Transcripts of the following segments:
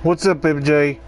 What's up, MJ?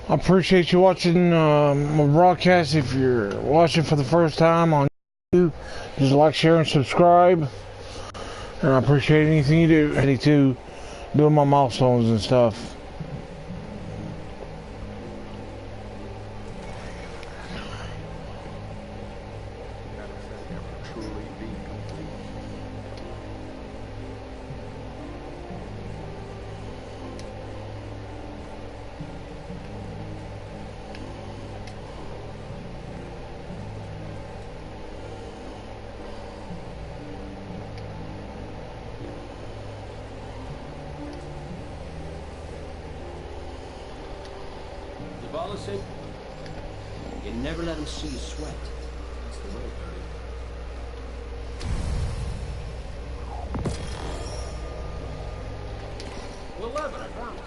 I appreciate you watching my broadcast. If you're watching for the first time on YouTube, just like, share, and subscribe. And I appreciate anything you do. Ready to doing my milestones and stuff. Zavala said, you never let him see you sweat. That's the way, buddy. We'll level, I promise.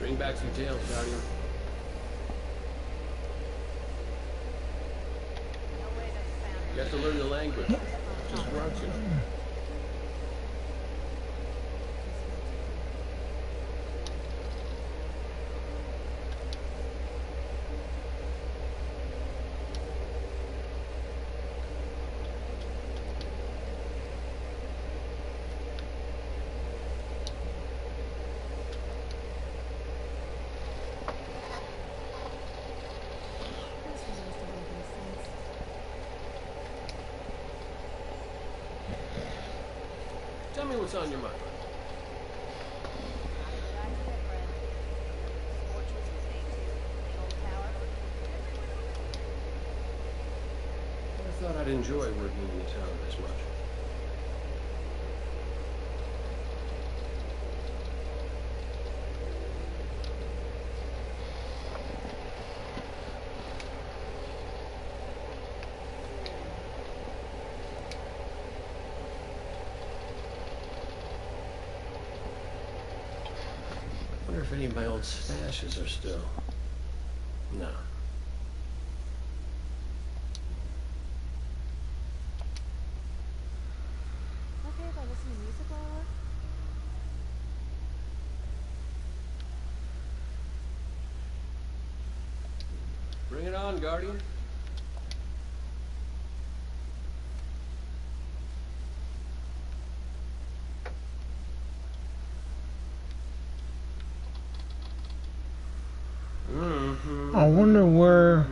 Bring back some tails, Guardian. You have to learn the language. Just grunts, you know. Tell me what's on your mind. I thought I'd enjoy working in the town this much. I wonder if any of my old stashes are still... No. Okay if I listen to music while I work? Bring it on, Guardian. I wonder where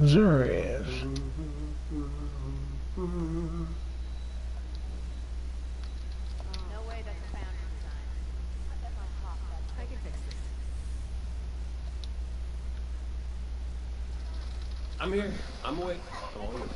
Zura is. No way that's a foundry design. I can fix this. I'm here. I'm awake. I'm all yours.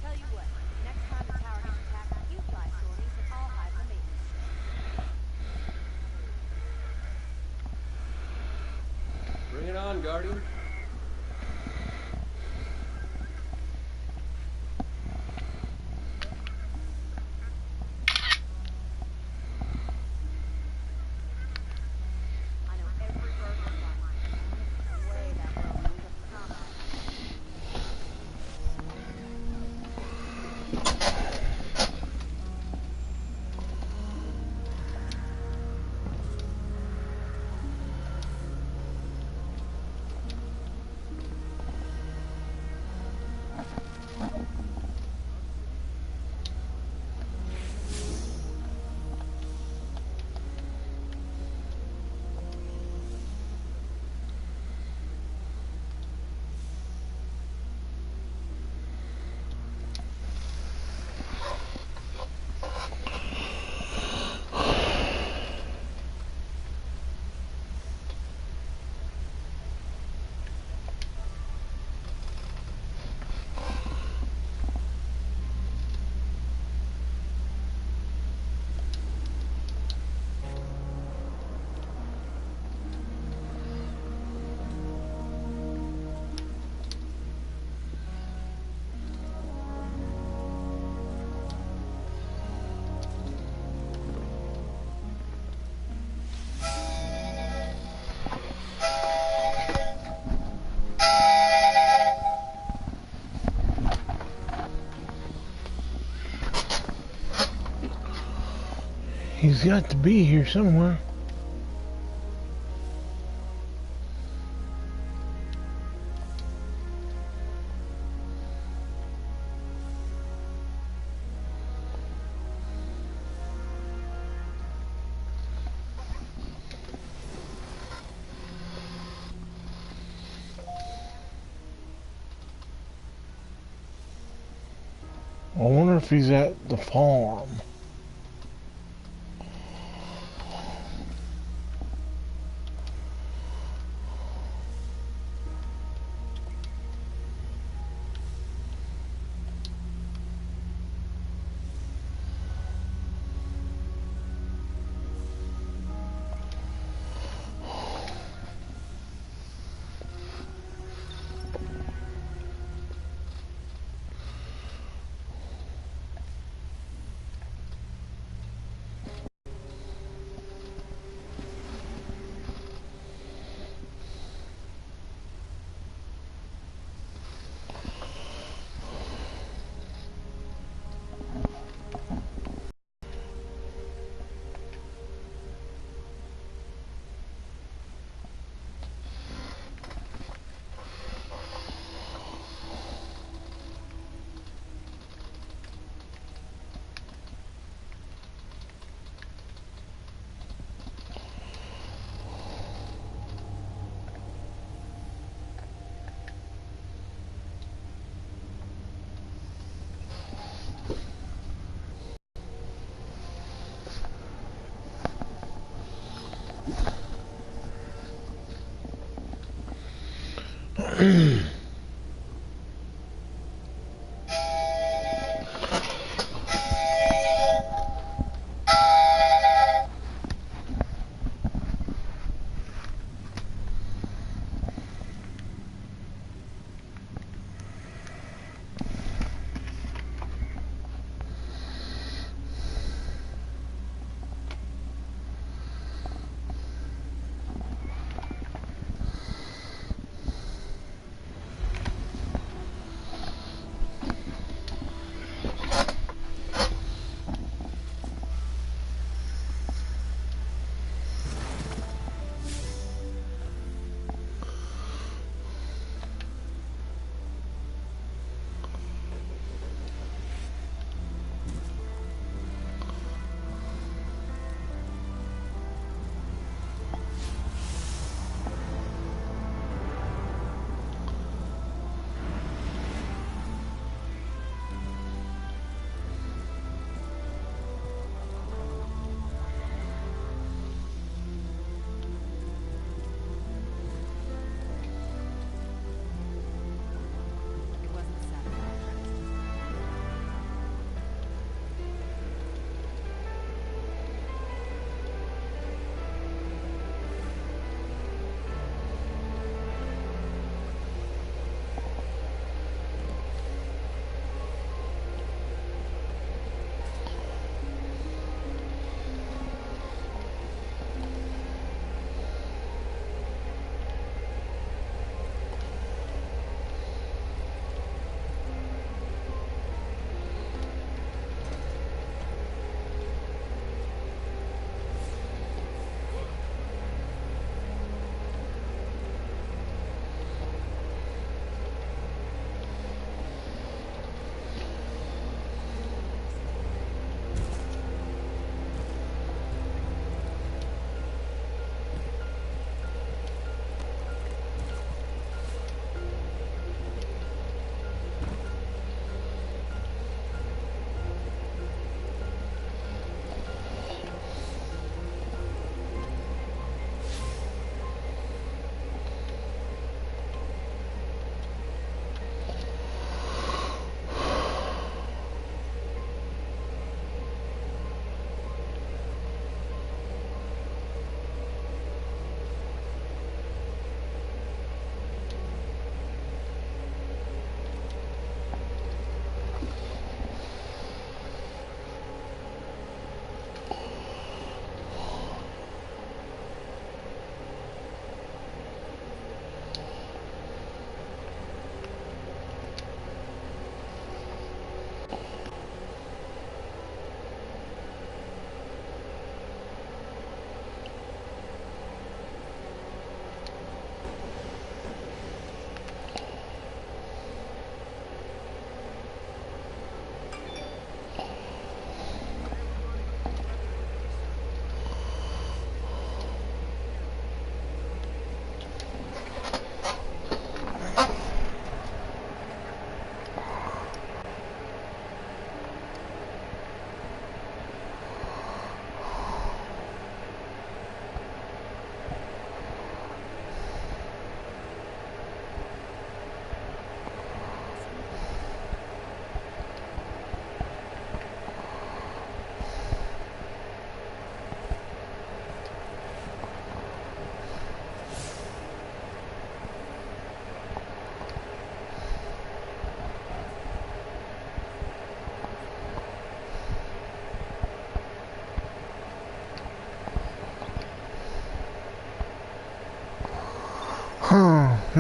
Tell you what, next time the tower gets attacked, you fly sorties and I'll hide in the maintenance shed. Bring it on, Guardian. I know every bird will find you. No way that girl moves up the combat. He's got to be here somewhere. I wonder if he's at the farm.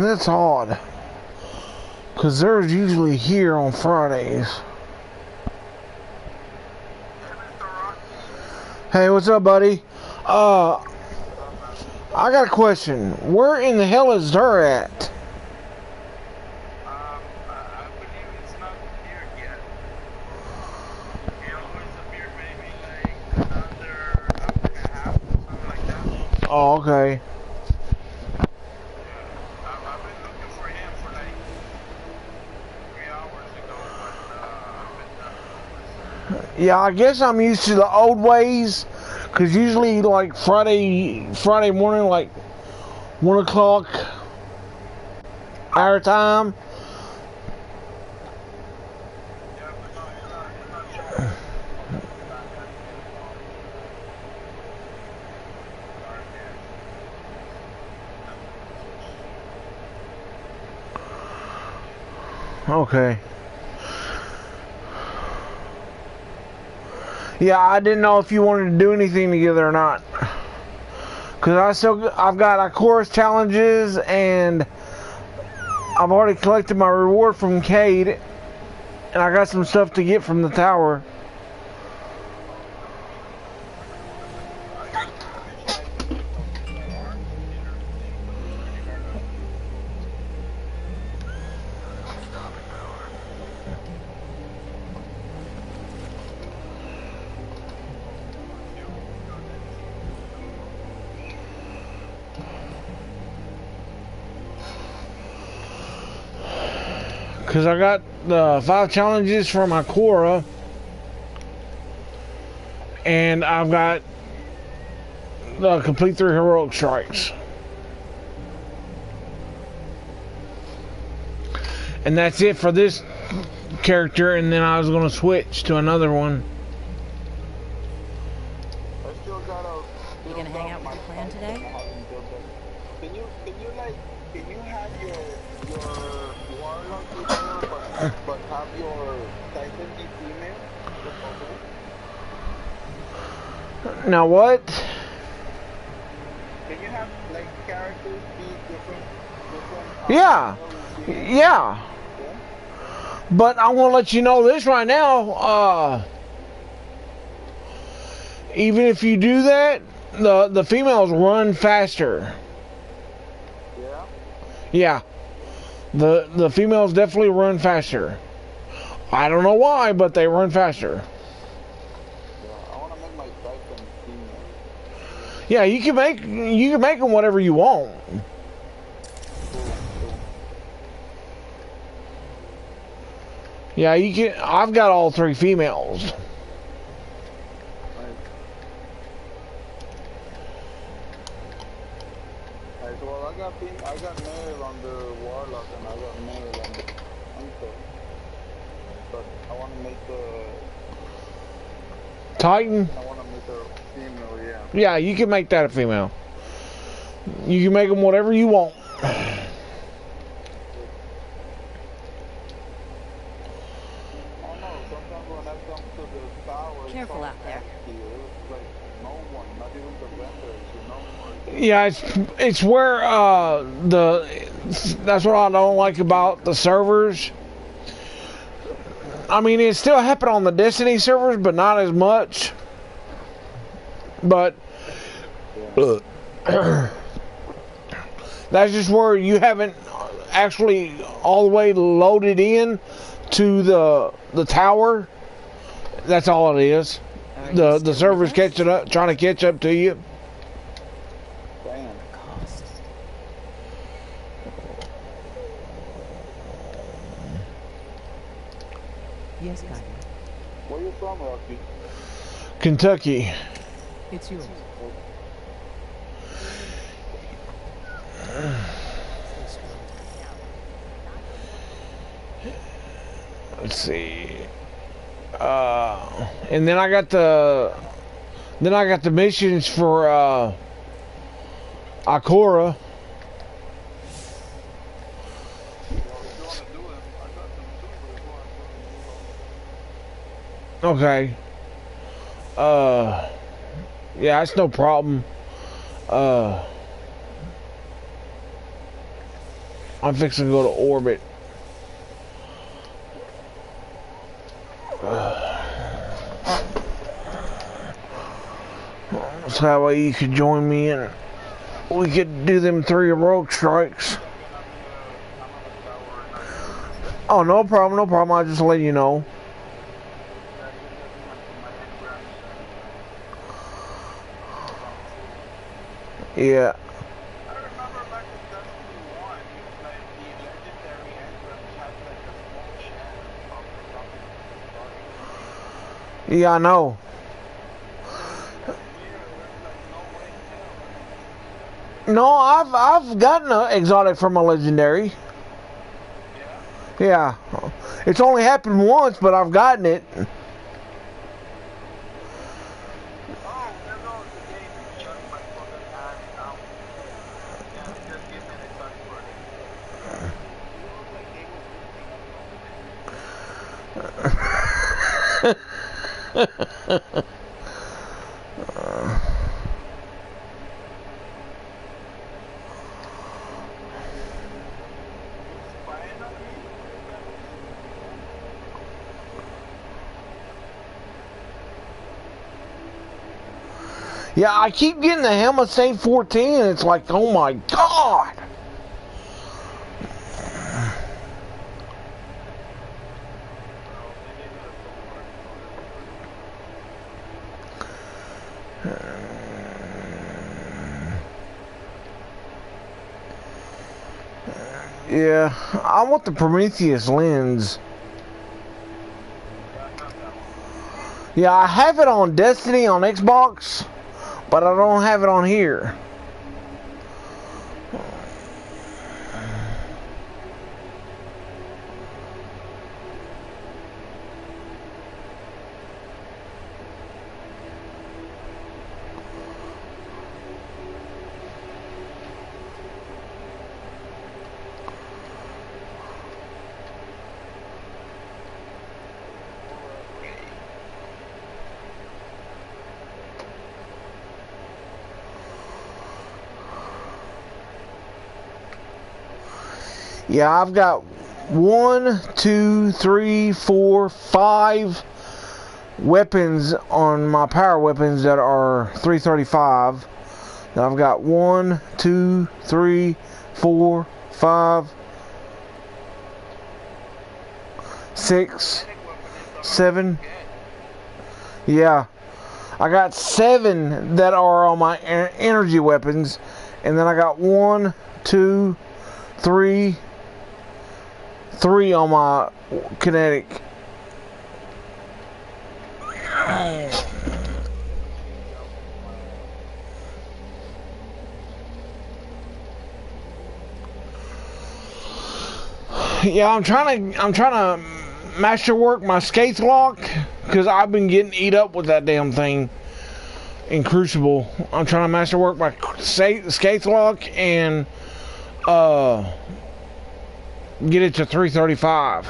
That's odd. Because they're usually here on Fridays. Hey, what's up, buddy? I got a question. Where in the hell is her at? I believe it's not here yet. It always appeared maybe like another hour and a half, something like that. Oh, okay. I've been looking for him for like 3 hours ago, but I've been Yeah, I guess I'm used to the old ways. Because usually, like, Friday morning, like, 1 o'clock our time. yeah, but no, it's not Okay. Yeah, I didn't know if you wanted to do anything together or not. Cause I've got Ikoris challenges and I've already collected my reward from Cade, and I got some stuff to get from the tower. Because I got the 5 challenges from Ikora, and I've got the complete 3 heroic strikes. And that's it for this character, and then I was going to switch to another one. I still gotta. You gonna hang out with your clan today? Can you have your warlock with you, but have your Titan be female? Is that possible? Now what? Can you have like characters be different? Yeah. Yeah. But I want to let you know this right now. Even if you do that, the females run faster. Yeah. Yeah. The females definitely run faster. I don't know why, but they run faster. Yeah. I wanna make my Titan female. Yeah, you can make them whatever you want. Yeah, you can. I've got all 3 females. Alright, well, I got male on the warlock and I got male on the hunter. But I want to make the Titan. I want to make her female, yeah. Yeah, you can make that a female. You can make them whatever you want. I don't know. Sometimes when I come to the tower, it's Careful so out there. empty. It's like no one, not even the vendors, you know. Yeah, it's where that's what I don't like about the servers. I mean, it still happened on the Destiny servers, but not as much. But that's just where you haven't actually all the way loaded in to the tower. That's all it is. Are you The still servers with us? catching up, trying to catch up to you. Damn. Cost. Yes, Guardian. Where you from, Rocky? Kentucky. It's yours. Let's see. And then I got the missions for Ikora. Well, if you want to do it, I got them too, but if you want to do it, Okay. Yeah, that's no problem. I'm fixing to go to orbit. So that way you could join me and we could do them 3 heroic strikes. Oh, no problem, no problem. I'll just let you know. Yeah. I remember back in Destiny 1, like the legendary entrance had like a small chance of becoming starting. Yeah, I know. Here, there's like no way in hell. No, I've gotten an exotic from a legendary. Yeah? Yeah. It's only happened once, but I've gotten it. Oh, there goes the game. Shut my fucking ass down. Yeah, just give me an exotic for it. Like they will Yeah, I keep getting the Helmet Saint 14 and it's like, oh my god! Yeah, I want the Prometheus lens. Yeah, I have it on Destiny on Xbox, but I don't have it on here. Yeah, I've got 1, 2, 3, 4, 5 weapons on my power weapons that are 335. Then I've got 1, 2, 3, 4, 5, 6, 7. Yeah, I got 7 that are on my energy weapons, and then I got 1, 2, 3 on my kinetic. Yeah, I'm trying to masterwork my Skaith lock because I've been getting eat up with that damn thing in Crucible. I'm trying to masterwork my Skaith lock and get it to 335,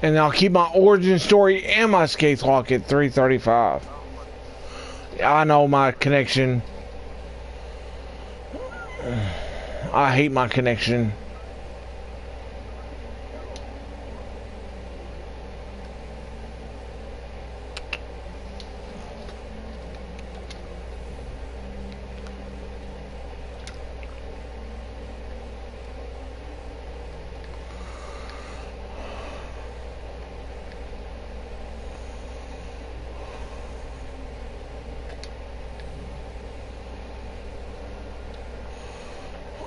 and I'll keep my origin story and my Skaith lock at 335. I know my connection. I hate my connection.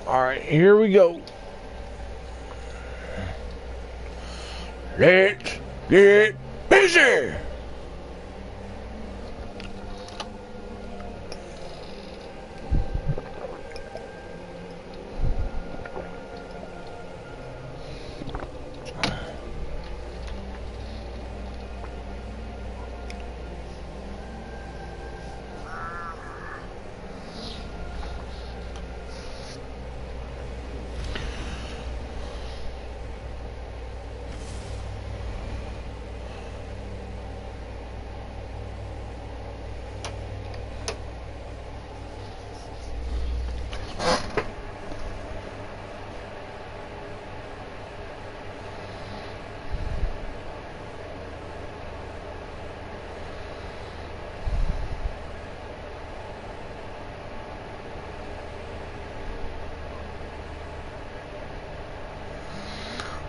Alright, here we go. Let's get busy!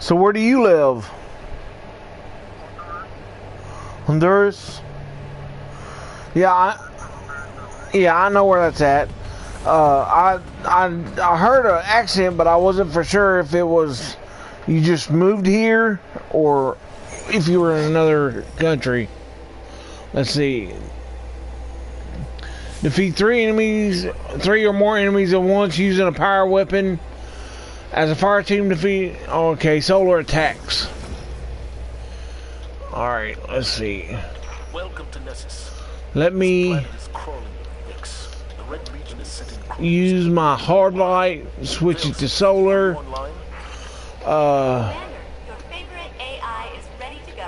So where do you live? Honduras? Yeah, I know where that's at. I heard an accent, but I wasn't for sure if it was you just moved here or if you were in another country. Let's see. Defeat three or more enemies at once using a power weapon. As a fire team defeat. Okay, solar attacks. Alright, let's see. Welcome to Nessus. Let me use my hard light, switch it to solar. Commander, your favorite AI is ready to go.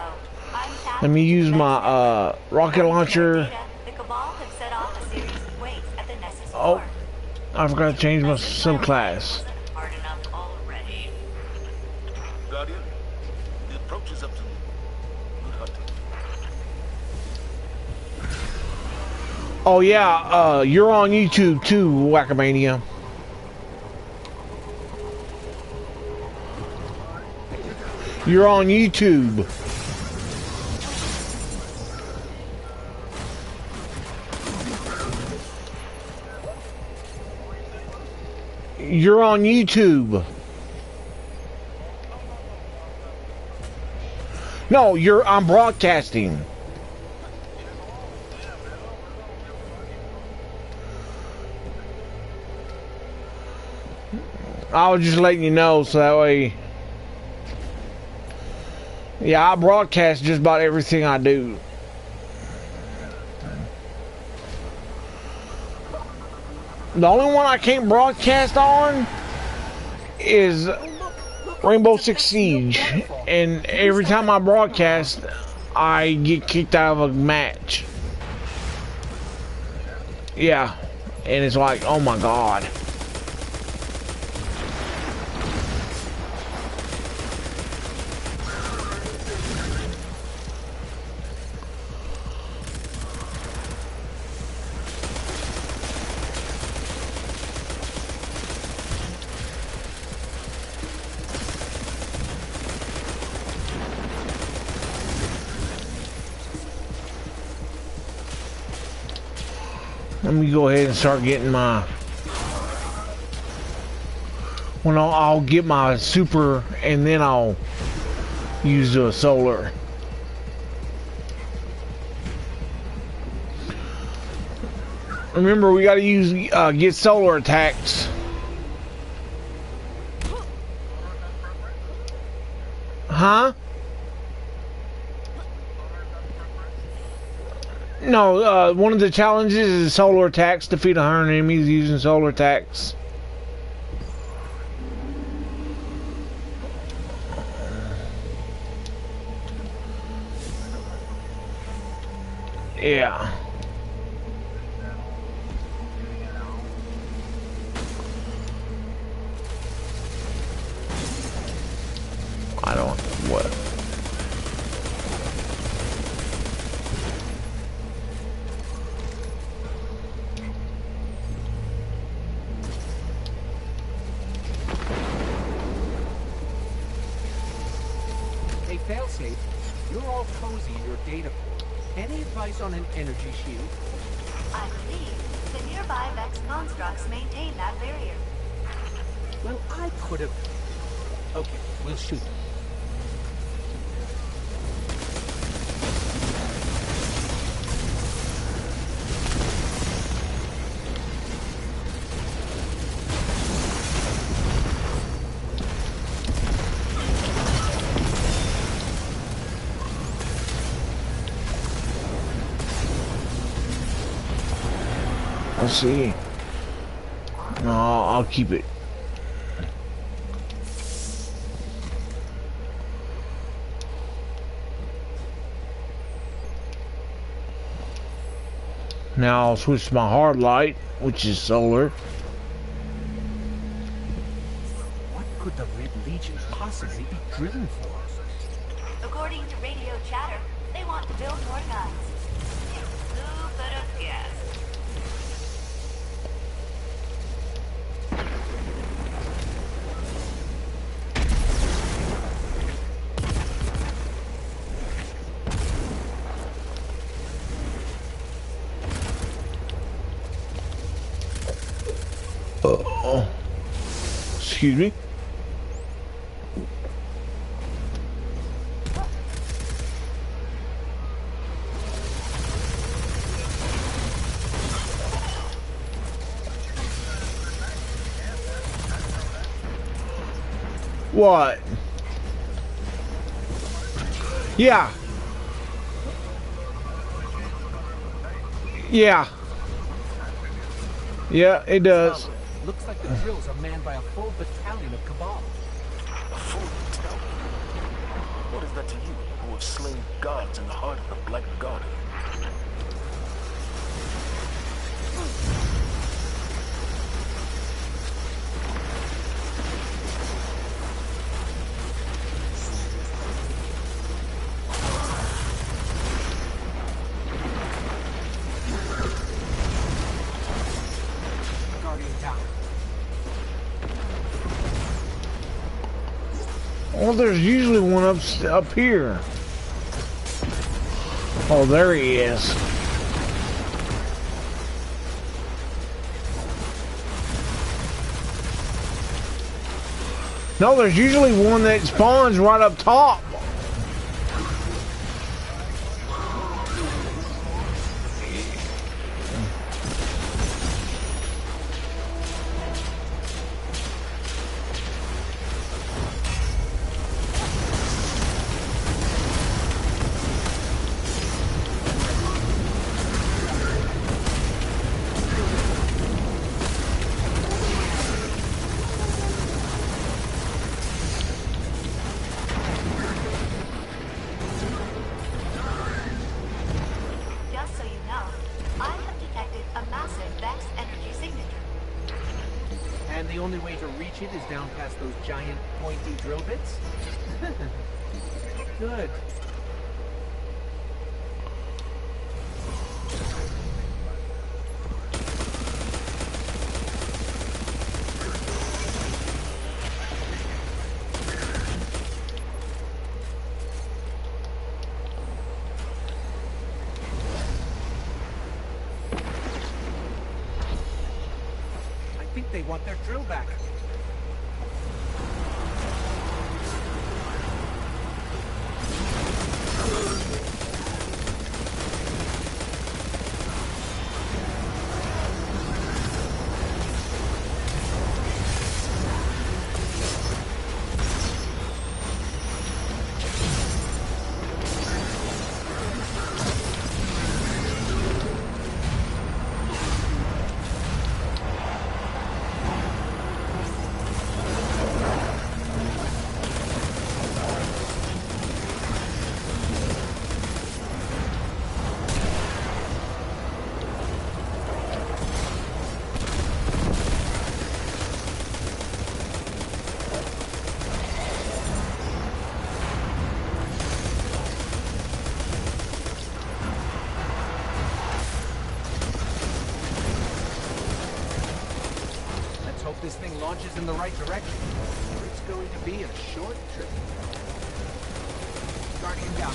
Let me use my rocket launcher. The Cabal have set off a series of waves at the Nessus Oh, core. I forgot to change my subclass. Hard enough already. Guardian, the approach is up to you. Good hunting. Oh yeah, you're on YouTube too, Wackamania. You're on YouTube. You're on YouTube. No, I'm broadcasting. I was just letting you know so that way. Yeah, I broadcast just about everything I do. The only one I can't broadcast on is Rainbow Six Siege. And every time I broadcast, I get kicked out of a match. Yeah. And it's like, oh my god. Let me go ahead and start getting my... When I'll get my super and then I'll use the solar. Remember, we gotta use get solar attacks. Huh? No, one of the challenges is solar attacks. Defeat 100 enemies using solar attacks. Yeah. I don't... What? Hey, failsafe, you're all cozy in your data port. Any advice on an energy shield? I believe the nearby Vex constructs maintain that barrier. Well, I could have... Okay, we'll shoot. Let's see. No, I'll keep it. Now I'll switch to my hard light, which is solar. What could the Red Legion possibly be drilling for? According to radio chatter, they want to build more guns. Who could have guessed? Excuse me. What? Yeah. Yeah. Yeah, it does. Looks like the drills are manned by a full battalion of Cabal. A full battalion? What is that to you, who have slain gods in the heart of the Black Garden? Guardian down. Well, there's usually one up here. Oh, there he is. No, there's usually one that spawns right up top. Just so you know, I have detected a massive Vex energy signature. And the only way to reach it is down past those giant pointy drill bits? Good. I think they want their drill back. Let's hope this thing launches in the right direction, or it's going to be a short trip. Guardian down.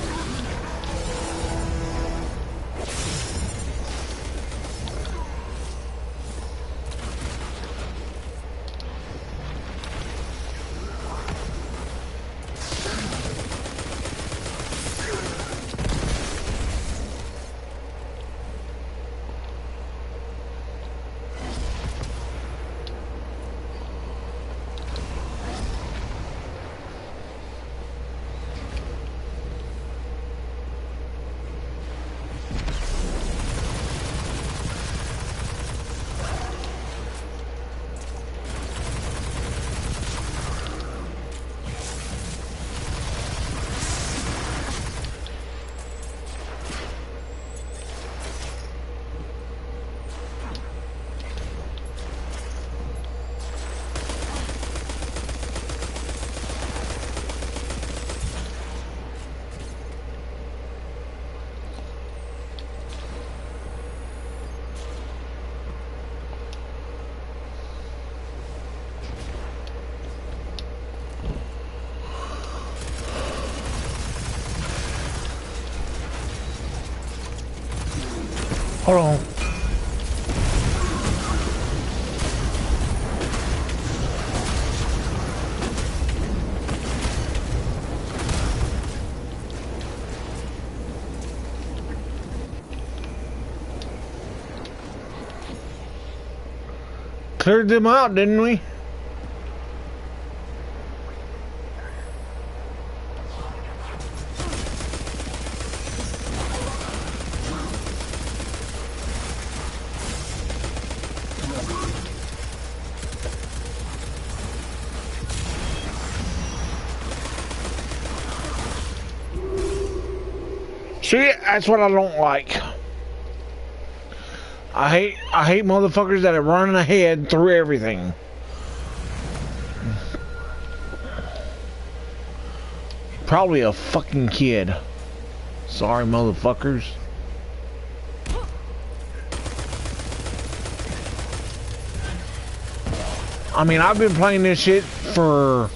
Hold on. Cleared them out, didn't we? See, that's what I don't like. I hate motherfuckers that are running ahead through everything. Probably a fucking kid. Sorry, motherfuckers. I mean, I've been playing this shit for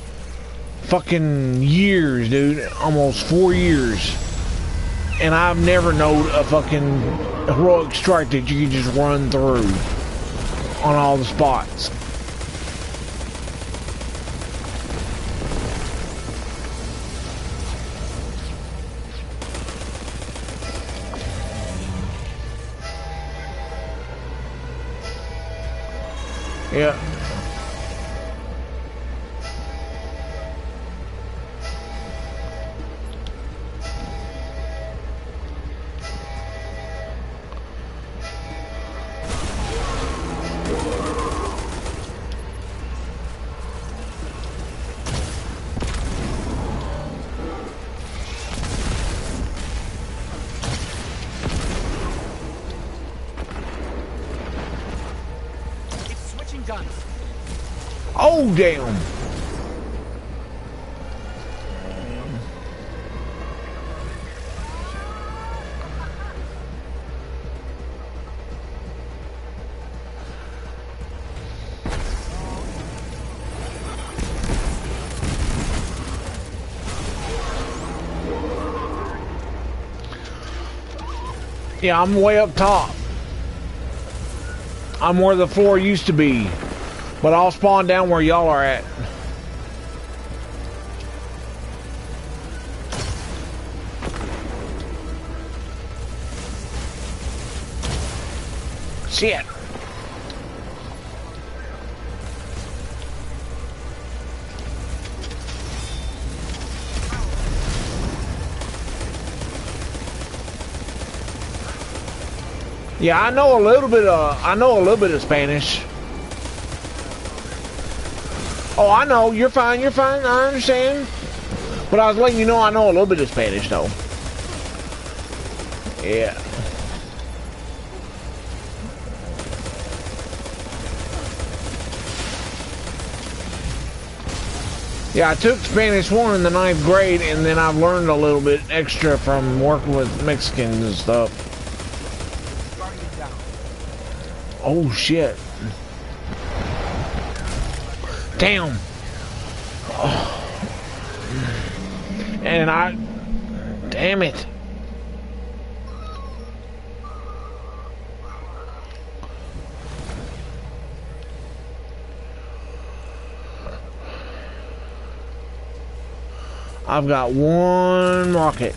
fucking years, dude. Almost 4 years. And I've never known a fucking heroic strike that you can just run through on all the spots. Yeah. Oh, damn. Yeah, I'm way up top. I'm where the floor used to be. But I'll spawn down where y'all are at. Shit. Yeah, I know a little bit of Spanish. Oh, I know. You're fine. You're fine. I understand. But I was letting you know I know a little bit of Spanish, though. Yeah. Yeah, I took Spanish 1 in the 9th grade, and then I've learned a little bit extra from working with Mexicans and stuff. Oh, shit. Damn. Oh. And damn it. I've got one rocket.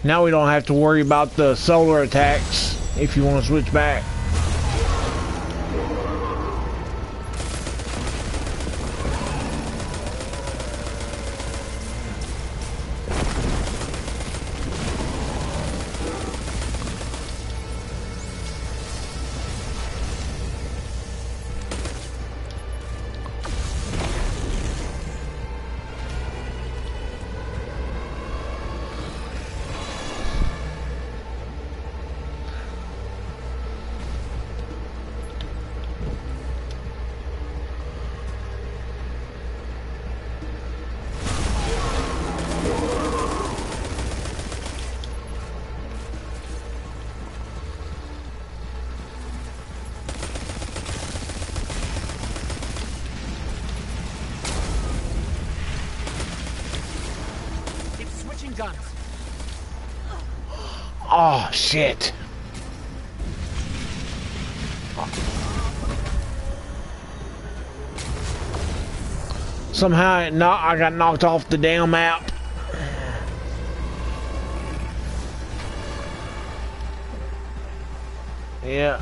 Now we don't have to worry about the solar attacks if you want to switch back. Guns. Oh, shit. Somehow I got knocked off the damn map. Yeah.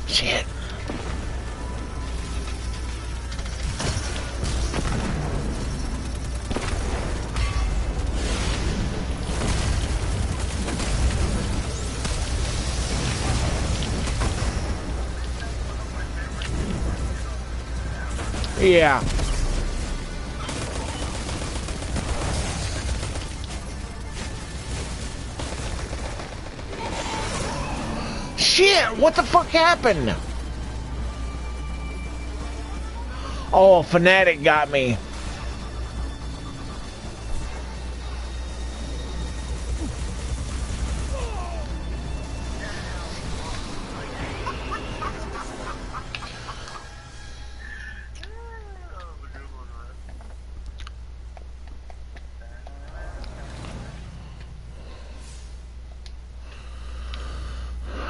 Shit. Yeah. Shit, what the fuck happened? Oh, Fanatic got me.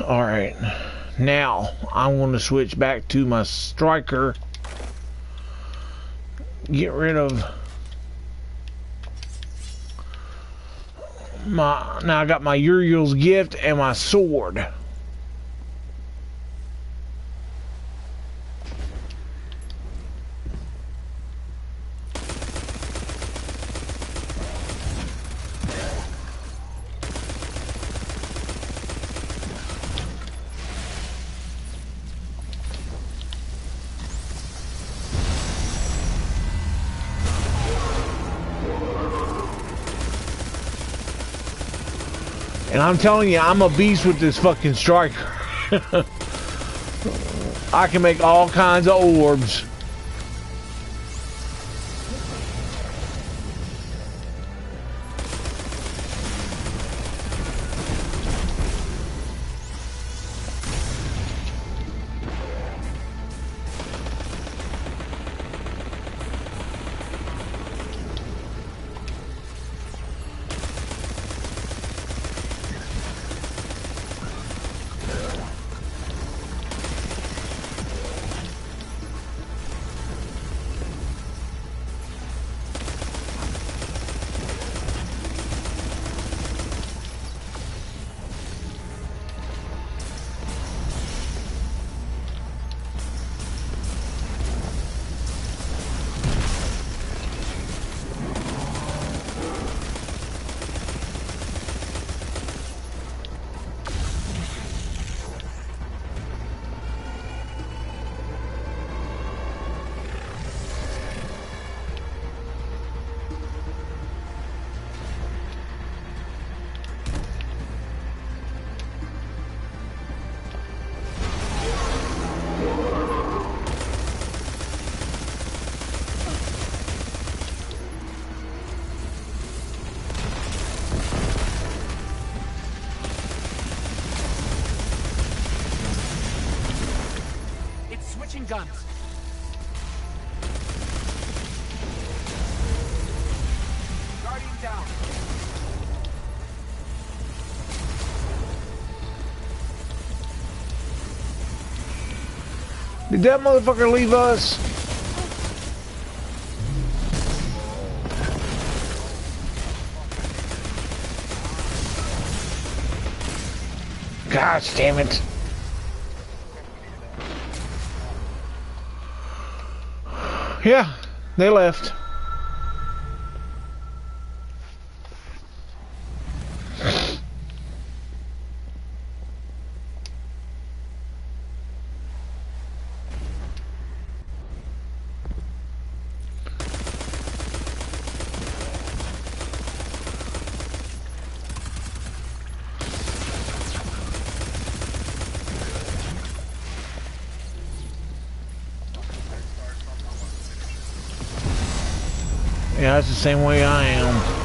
Alright, now I want to switch back to my striker. Get rid of my... Now I got my Uriel's gift and my sword. And I'm telling you, I'm a beast with this fucking striker. I can make all kinds of orbs. Switching guns. Guardian down. Did that motherfucker leave us? Gosh damn it. Yeah, they left. Yeah, that's the same way I am.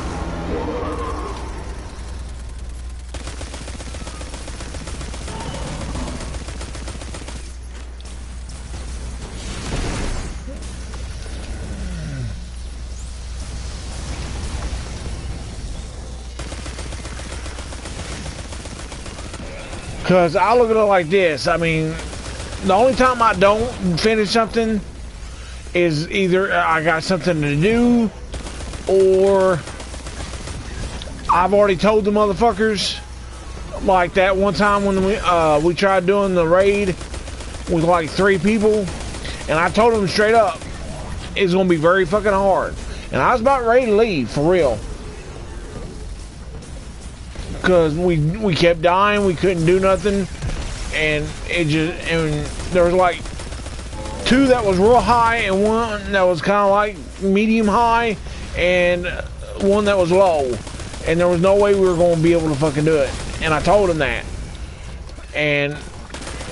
Because I look at it like this. I mean, the only time I don't finish something is either I got something to do, or I've already told the motherfuckers. Like that one time when we tried doing the raid with like 3 people, and I told them straight up, it's gonna be very fucking hard. And I was about ready to leave, for real. Because we kept dying, we couldn't do nothing, and there was like 2 that was real high and 1 that was kind of like medium high, and 1 that was low, and there was no way we were going to be able to fucking do it. And I told him that, and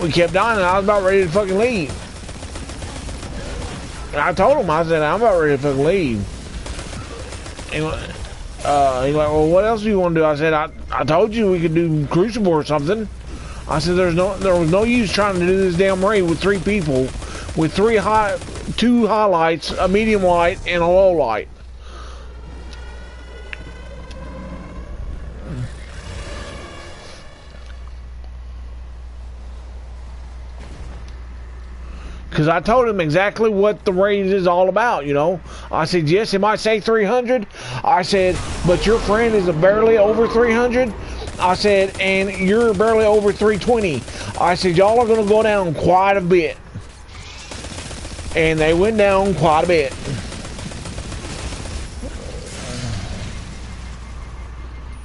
we kept dying, and I was about ready to fucking leave. And I told him, I said, I'm about ready to fucking leave. And he's like, well, what else do you want to do? I said, I told you we could do Crucible or something. I said, there was no use trying to do this damn raid with 3 people, with 2 highlights, a medium light, and a low light. Because I told him exactly what the raid is all about, you know. I said, yes, it might say 300. I said, but your friend is barely over 300. I said, and you're barely over 320. I said, y'all are going to go down quite a bit. And they went down quite a bit.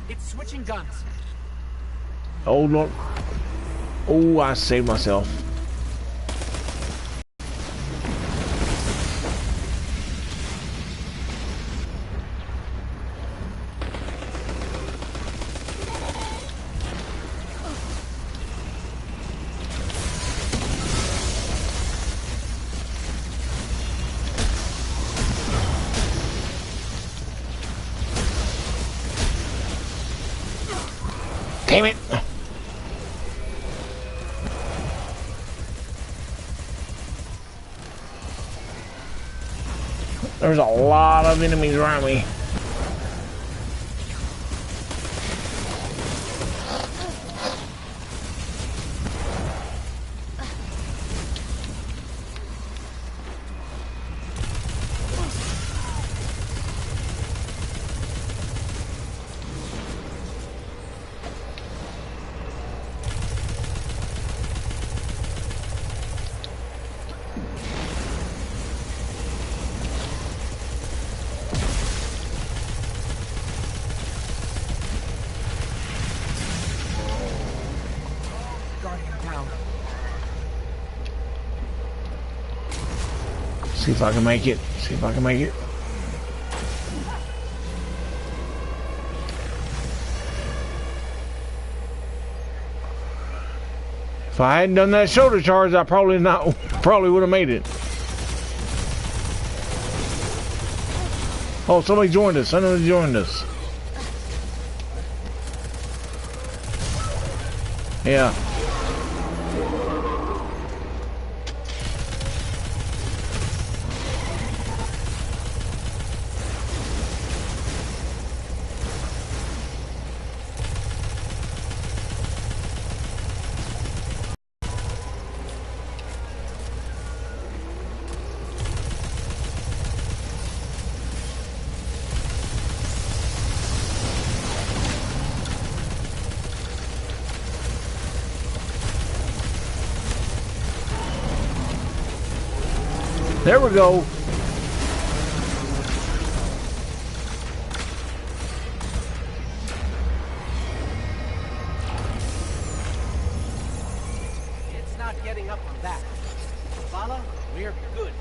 It's switching guns. Oh, no. Oh, I saved myself. Damn it! There's a lot of enemies around me. See if I can make it. See if I can make it. If I hadn't done that shoulder charge, I probably would have made it. Oh, somebody joined us. I know they joined us. Yeah. There we go. It's not getting up on that. Vala, we're good.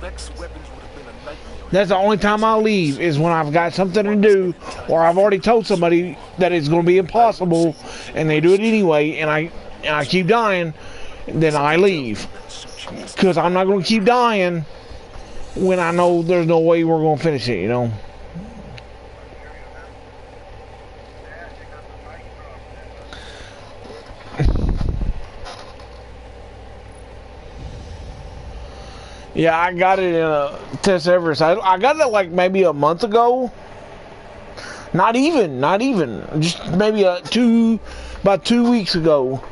Vex weapons would have been a nightmare. That's the only time I leave is when I've got something to do, or I've already told somebody that it's going to be impossible, and they do it anyway, and I keep dying. Then I leave, because I'm not going to keep dying when I know there's no way we're going to finish it, you know. Yeah, I got it in a Tess Everest. I got it like maybe a month ago. Not even. Just maybe about 2 weeks ago.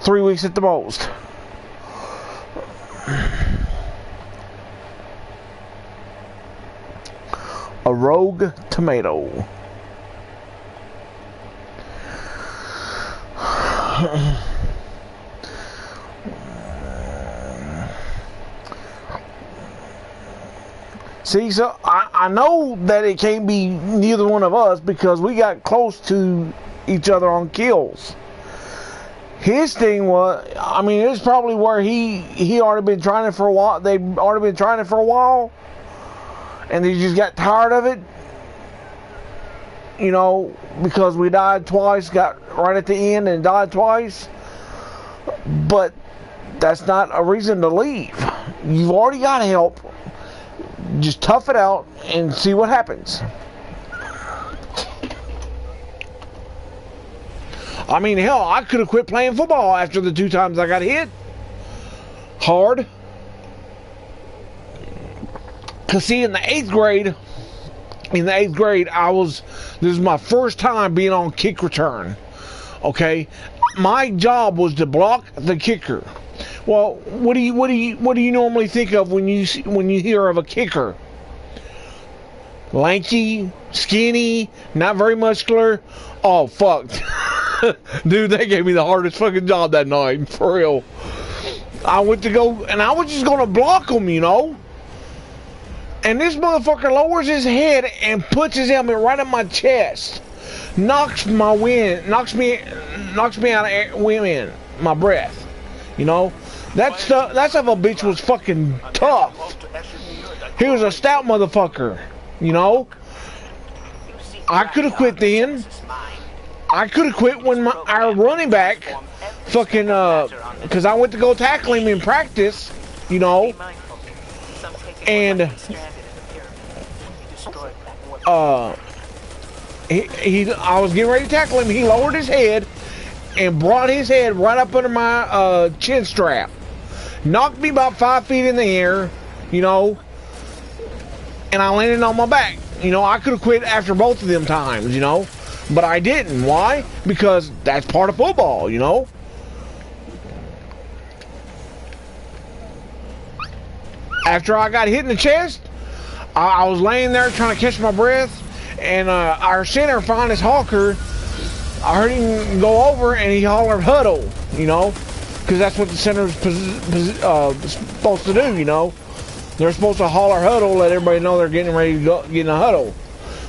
3 weeks at the most. A Rogue Tomato. See, so I know that it can't be neither one of us because we got close to each other on kills. His thing was, I mean, it's probably where he already been trying it for a while. They've already been trying it for a while, and they just got tired of it. You know, because we died twice, got right at the end and died twice. But that's not a reason to leave. You've already got help. Just tough it out and see what happens. I mean, hell, I could have quit playing football after the 2 times I got hit hard. Cause see, in the 8th grade, this is my first time being on kick return. Okay, my job was to block the kicker. Well, what do you normally think of when you hear of a kicker? Lanky, skinny, not very muscular. Oh fuck, dude, they gave me the hardest fucking job that night, for real. I went to go and I was just gonna block him, you know. And this motherfucker lowers his head and puts his helmet right on my chest, knocks me out of wind, my breath, you know. That son of a bitch was fucking tough. He was a stout motherfucker, you know. I could have quit then. I could have quit when our running back fucking, because I went to go tackle him in practice, you know. And, I was getting ready to tackle him. He lowered his head and brought his head right up under my chin strap. Knocked me about 5 feet in the air, you know, and I landed on my back. You know, I could have quit after both of them times, you know, but I didn't. Why? Because that's part of football, you know. After I got hit in the chest, I was laying there trying to catch my breath, and our center, Finest Hawker, I heard him go over and he hollered huddle, you know. Because that's what the center's supposed to do, you know. They're supposed to holler huddle, let everybody know they're getting ready to get in a huddle.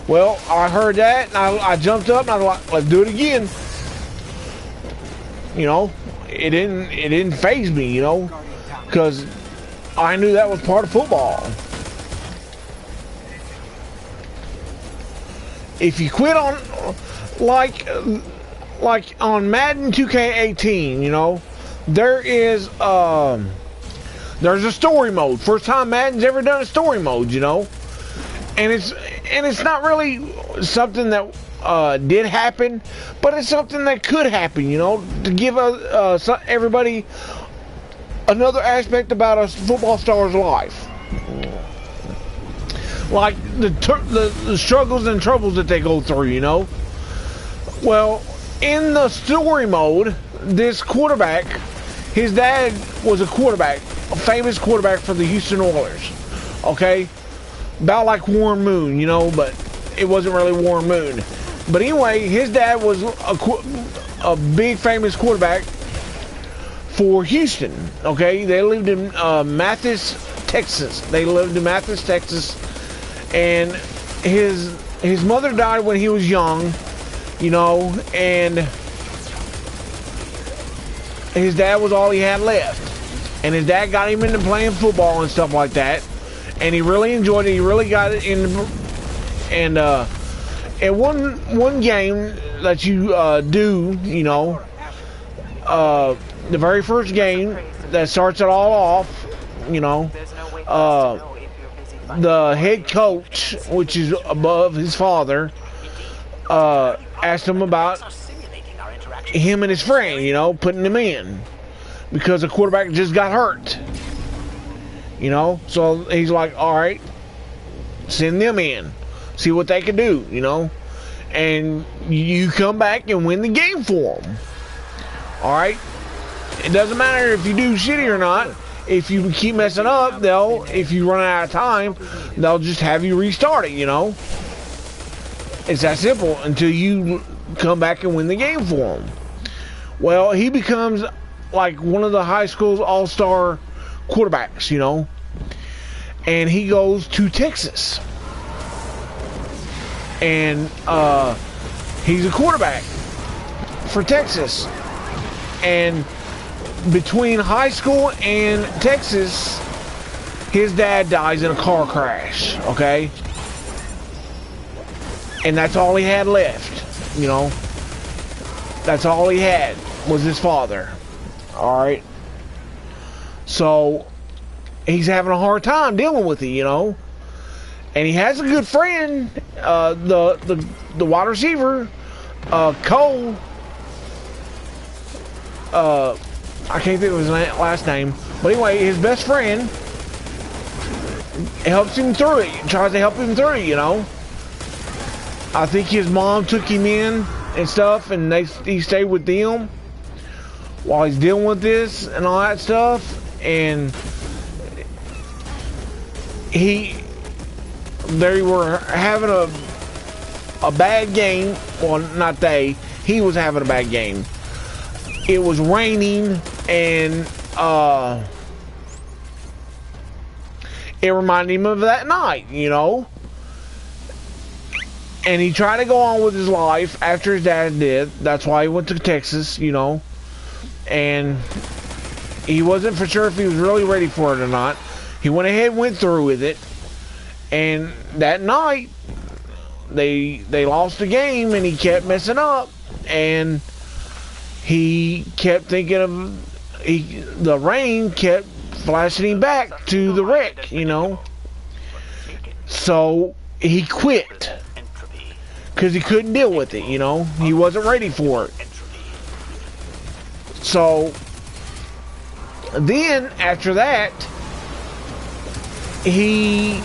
Well, I heard that, and I jumped up, and I was like, let's do it again. You know, it didn't faze me, you know, because I knew that was part of football. If you quit on, like on Madden 2K18, you know, there's a story mode. First time Madden's ever done a story mode, you know, and it's not really something that did happen, but it's something that could happen, you know, to give everybody another aspect about a football star's life, like the struggles and troubles that they go through, you know. Well, in the story mode, this quarterback, his dad was a quarterback, a famous quarterback for the Houston Oilers, okay? About like Warren Moon, you know, but it wasn't really Warren Moon. But anyway, his dad was a big famous quarterback for Houston, okay? They lived in Mathis, Texas. And his mother died when he was young, you know, and his dad was all he had left. And his dad got him into playing football and stuff like that. And he really enjoyed it. He really got it in. And one game that you do, you know, the very first game that starts it all off, you know, the head coach, which is above his father, asked him about him and his friend, you know, putting him in because the quarterback just got hurt, you know. So he's like, all right, send them in, see what they can do, you know, and you come back and win the game for them. All right, it doesn't matter if you do shitty or not. If you keep messing up, if you run out of time, they'll just have you restart it, you know. It's that simple until you come back and win the game for them. Well, he becomes like one of the high school's all-star quarterbacks, you know, and he goes to Texas, and he's a quarterback for Texas, and between high school and Texas, his dad dies in a car crash, okay? And that's all he had left, you know? That's all he had was his father, all right? So, he's having a hard time dealing with it, you know? And he has a good friend, the wide receiver, Cole, I can't think of his last name, but anyway, his best friend helps him through it, tries to help him through it, you know. I think his mom took him in and stuff, and he stayed with them while he's dealing with this and all that stuff, and they were having a bad game. Well, not he was having a bad game. It was raining, and it reminded him of that night, you know. And he tried to go on with his life after his dad did. That's why he went to Texas, you know. And he wasn't for sure if he was really ready for it or not. He went ahead and went through with it. And that night, they lost the game, and he kept messing up. And he kept thinking of the rain kept flashing him back to the wreck, you know. So he quit because he couldn't deal with it, you know. He wasn't ready for it. So then after that, he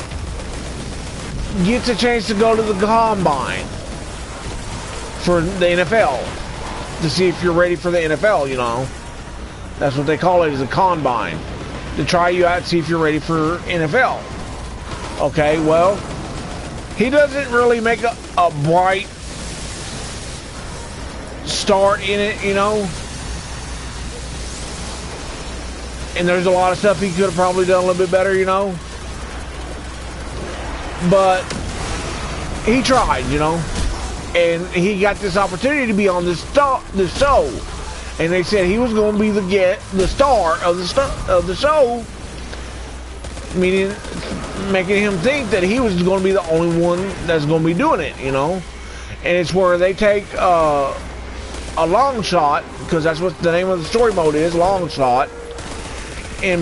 gets a chance to go to the combine for the NFL to see if you're ready for the NFL, you know. That's what they call it, is a combine, to try you out and see if you're ready for NFL. Okay, well, he doesn't really make a bright start in it, you know. And there's a lot of stuff he could have probably done a little bit better, you know. But he tried, you know. And he got this opportunity to be on this show. And they said he was going to be the star of the show, meaning making him think that he was going to be the only one that's going to be doing it, you know. And it's where they take a long shot, because that's what the name of the story mode is, long shot, and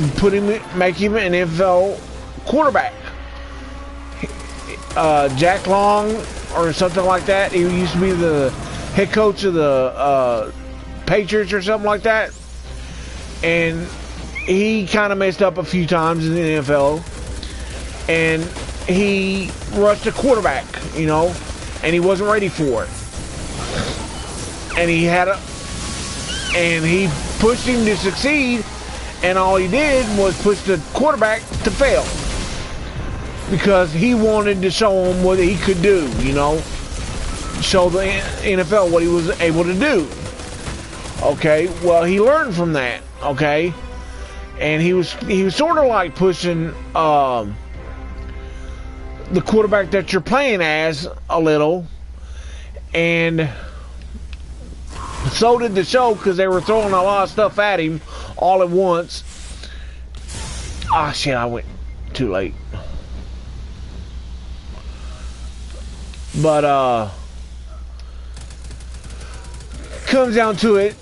make him an NFL quarterback. Jack Long or something like that. He used to be the head coach of the Patriots or something like that. And he kind of messed up a few times in the NFL. And he rushed a quarterback, you know, and he wasn't ready for it. And he pushed him to succeed, and all he did was push the quarterback to fail. Because he wanted to show him what he could do, you know. Show the NFL what he was able to do. Okay, well, he learned from that, okay? And he was sort of like pushing the quarterback that you're playing as a little. And so did the show, because they were throwing a lot of stuff at him all at once. Ah, shit, I went too late. But, comes down to it,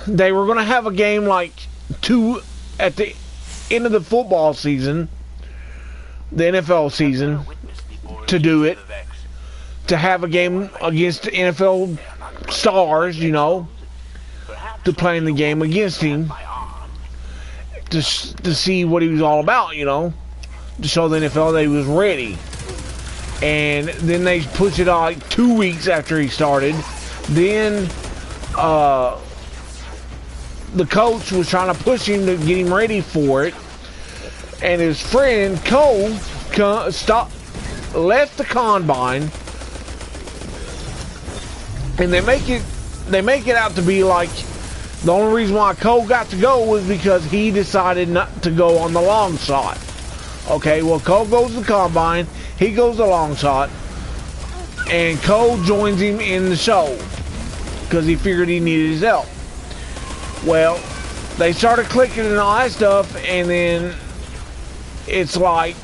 they were going to have a game like 2 at the end of the football season, the NFL season, to do it, to have a game against the NFL stars, you know, to play in the game against him. to see what he was all about, you know, to show the NFL that he was ready. And then they pushed it out like 2 weeks after he started. Then the coach was trying to push him to get him ready for it, and his friend Cole left the combine, and they make it out to be like the only reason why Cole got to go was because he decided not to go on the long shot. Okay, well, Cole goes to the combine, he goes to the long shot, and Cole joins him in the show because he figured he needed his help. Well, they started clicking and all that stuff, and then it's like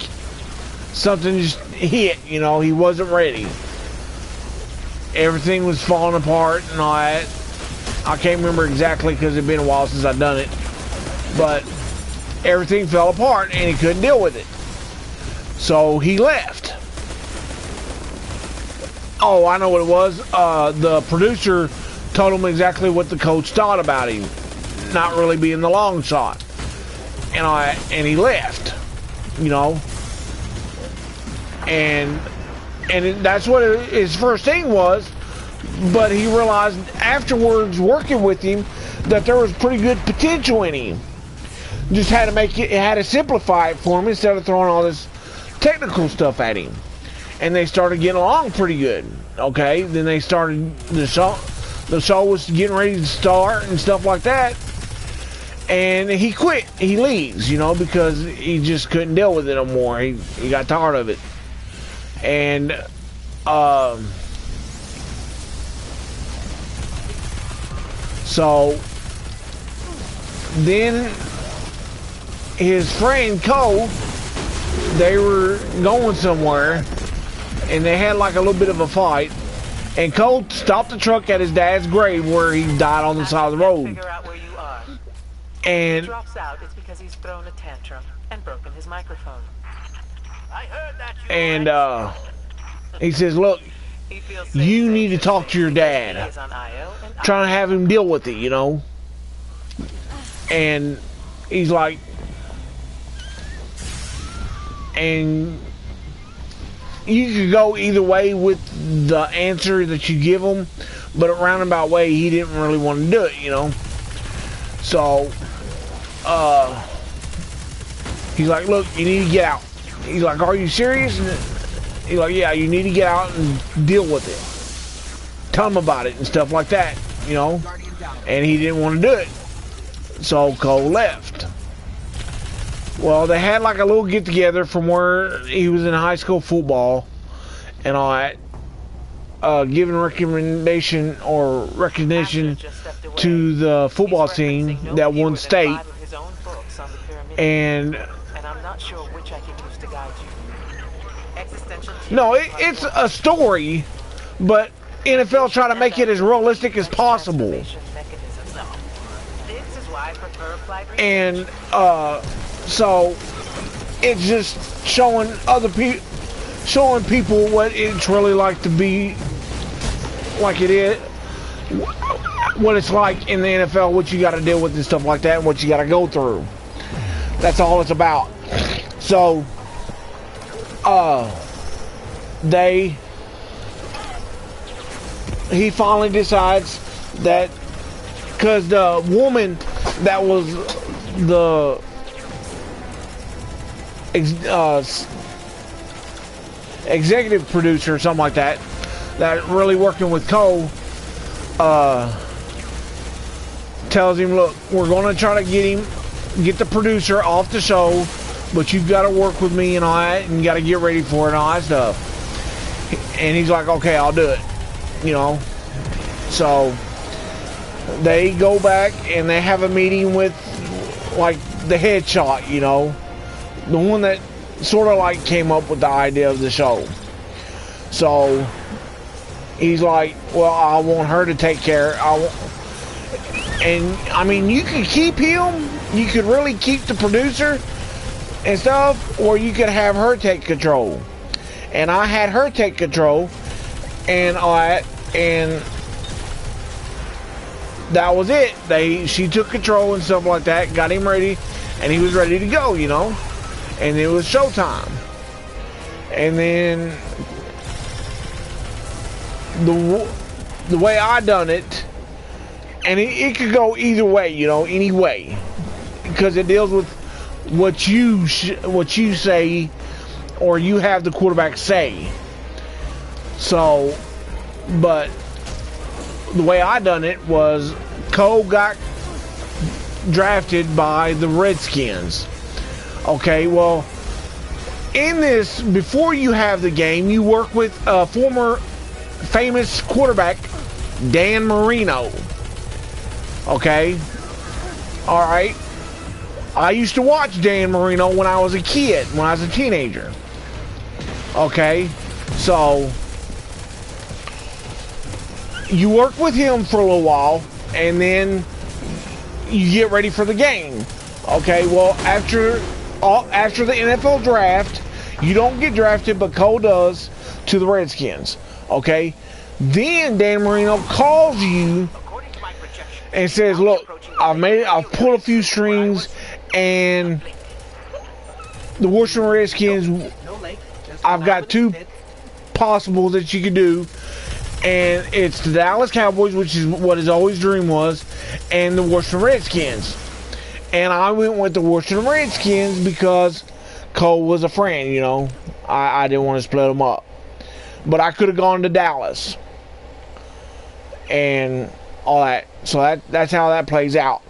something just hit, you know, he wasn't ready. Everything was falling apart and all that. I can't remember exactly because it's been a while since I've done it, but everything fell apart and he couldn't deal with it. So he left. Oh, I know what it was. The producer told him exactly what the coach thought about him not really being the long shot, and he left, you know, and that's what his first thing was. But he realized afterwards, working with him, that there was pretty good potential in him. Just had to simplify it for him instead of throwing all this technical stuff at him. And they started getting along pretty good. Okay, then they started the show. The show was getting ready to start and stuff like that. And he quit. He leaves, you know, because he just couldn't deal with it no more. He got tired of it. And so then his friend Cole, they were going somewhere, and they had like a little bit of a fight. And Cole stopped the truck at his dad's grave where he died on the side of the road. Figure out where you are. And If he drops out, it's because he's thrown a tantrum and broken his microphone. I heard that you and he says, "Look, He feels you safe need to talk to your He dad. is on IO and Trying to have him deal with it, you know." And he's like, and you could go either way with the answer that you give him, but a roundabout way, he didn't really want to do it, you know. So, he's like, "Look, you need to get out." He's like, "Are you serious?" And he's like, "Yeah, you need to get out and deal with it. Tell him about it and stuff like that, you know." And he didn't want to do it. So Cole left. Well, they had like a little get together from where he was in high school football and all that, giving recognition to the football team that won state. And I'm not sure which I can use to guide you. Existential no, it's a story, but NFL try to make it as realistic as possible. This is why I prefer applied And so it's just showing people what it's really like to be like it is, what it's like in the NFL, what you got to deal with and stuff like that, and what you got to go through. That's all it's about. So he finally decides that, because the woman that was the executive producer or something like that, that really working with Cole, tells him, "Look, we're going to try to get the producer off the show, but you've got to work with me and all that, and you got to get ready for it and all that stuff." And he's like, "Okay, I'll do it," you know. So they go back and they have a meeting with like the headshot, you know, the one that sort of like came up with the idea of the show. So he's like, "Well, I want her to take care. And I mean, you could keep him. You could really keep the producer and stuff, or you could have her take control." And I had her take control, and that was it. She took control and stuff like that, got him ready, and he was ready to go, you know, and it was showtime. And then the way I done it, and it could go either way, you know, any way, because it deals with what you say, or you have the quarterback say. So, but the way I done it was Cole got drafted by the Redskins. Okay, well, in this, before you have the game, you work with a former famous quarterback, Dan Marino. Okay? Alright? I used to watch Dan Marino when I was a kid, when I was a teenager. Okay? So, you work with him for a little while, and then you get ready for the game. Okay, well, after the NFL draft, you don't get drafted, but Cole does, to the Redskins. Okay? Then Dan Marino calls you and says, look, I've pulled a few strings, and the Washington Redskins, I've got two possibles that you could do, and it's the Dallas Cowboys, which is what his always dream was, and the Washington Redskins. And I went with the Washington Redskins because Cole was a friend, you know. I didn't want to split them up. But I could have gone to Dallas and all that. So that's how that plays out.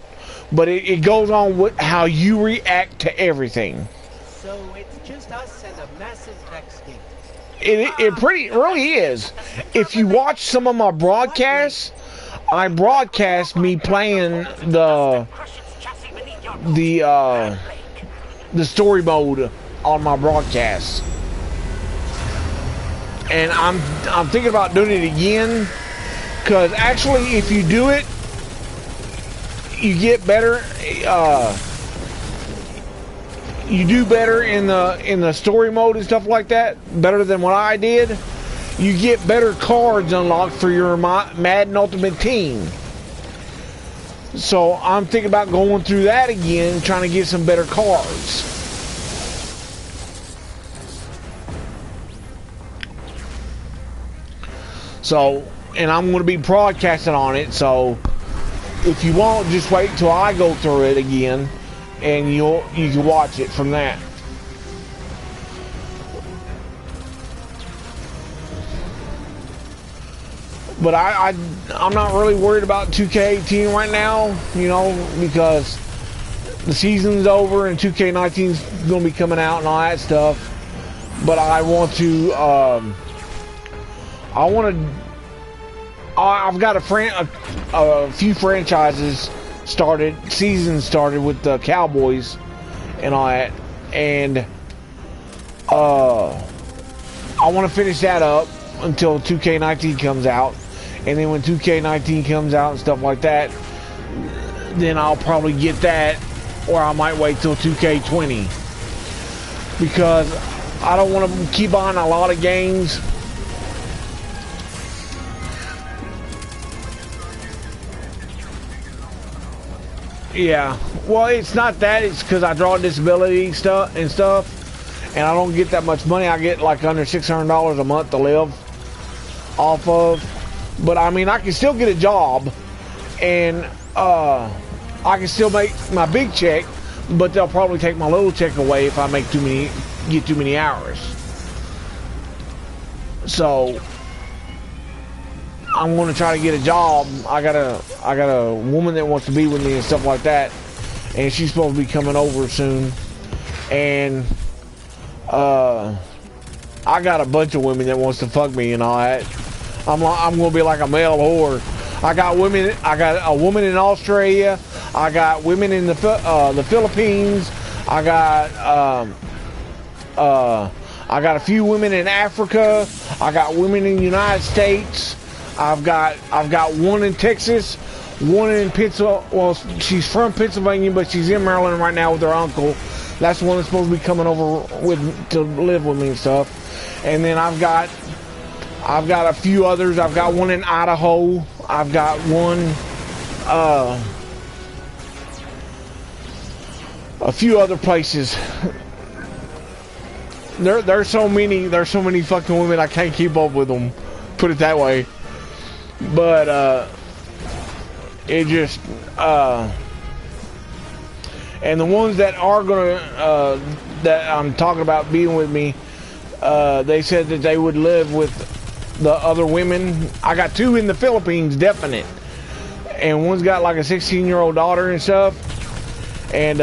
But it goes on with how you react to everything. So it's just us and a massive text game. It really is. If you watch some of my broadcasts, I broadcast me playing the story mode on my broadcasts. And I'm thinking about doing it again, because actually if you do it, you get better. You do better in the story mode and stuff like that, better than what I did. You get better cards unlocked for your Madden Ultimate Team. So I'm thinking about going through that again, trying to get some better cards. So, and I'm going to be broadcasting on it, so if you want, just wait until I go through it again, and you can watch it from that. But I'm not really worried about 2K18 right now, you know, because the season's over and 2K19 is going to be coming out and all that stuff. But I want to, I've got a few franchises seasons started with the Cowboys and all that, and I want to finish that up until 2K19 comes out. And then when 2K19 comes out and stuff like that, then I'll probably get that, or I might wait till 2K20. Because I don't want to keep buying a lot of games. Yeah, well, it's not that. It's because I draw disability stuff, and I don't get that much money. I get like under $600 a month to live off of. But I mean, I can still get a job, and I can still make my big check, but they'll probably take my little check away if I get too many hours. So I'm going to try to get a job. I got a woman that wants to be with me and stuff like that, and she's supposed to be coming over soon. And I got a bunch of women that wants to fuck me and all that. I'm gonna be like a male whore. I got women. I got a woman in Australia. I got women in the Philippines. I got a few women in Africa. I got women in the United States. I've got one in Texas, one in Pennsylvania. Well, she's from Pennsylvania, but she's in Maryland right now with her uncle. That's the one that's supposed to be coming over to live with me and stuff. And then I've got a few others. I've got one in Idaho. I've got one a few other places. There's so many fucking women I can't keep up with them. Put it that way. But it just and the ones that are gonna that I'm talking about being with me, they said that they would live with the other women. I got 2 in the Philippines, definite, and one's got like a 16-year-old daughter and stuff, and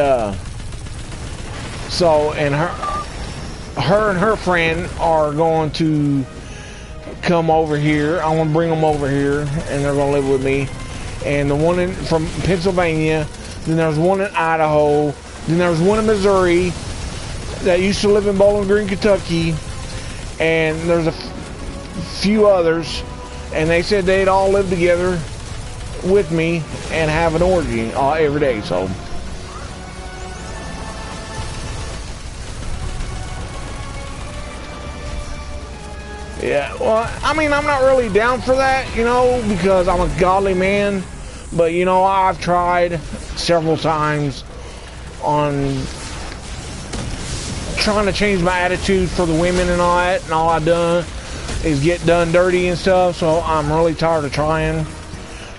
so and her and her friend are going to come over here. I want to bring them over here, and they're going to live with me. And the one from Pennsylvania, then there's one in Idaho, then there's one in Missouri that used to live in Bowling Green, Kentucky, and there's a few others, and they said they'd all live together with me and have an orgy every day. So yeah, well, I mean, I'm not really down for that, you know, because I'm a godly man. But, you know, I've tried several times on trying to change my attitude for the women and all that. And all I've done is get done dirty and stuff. So I'm really tired of trying.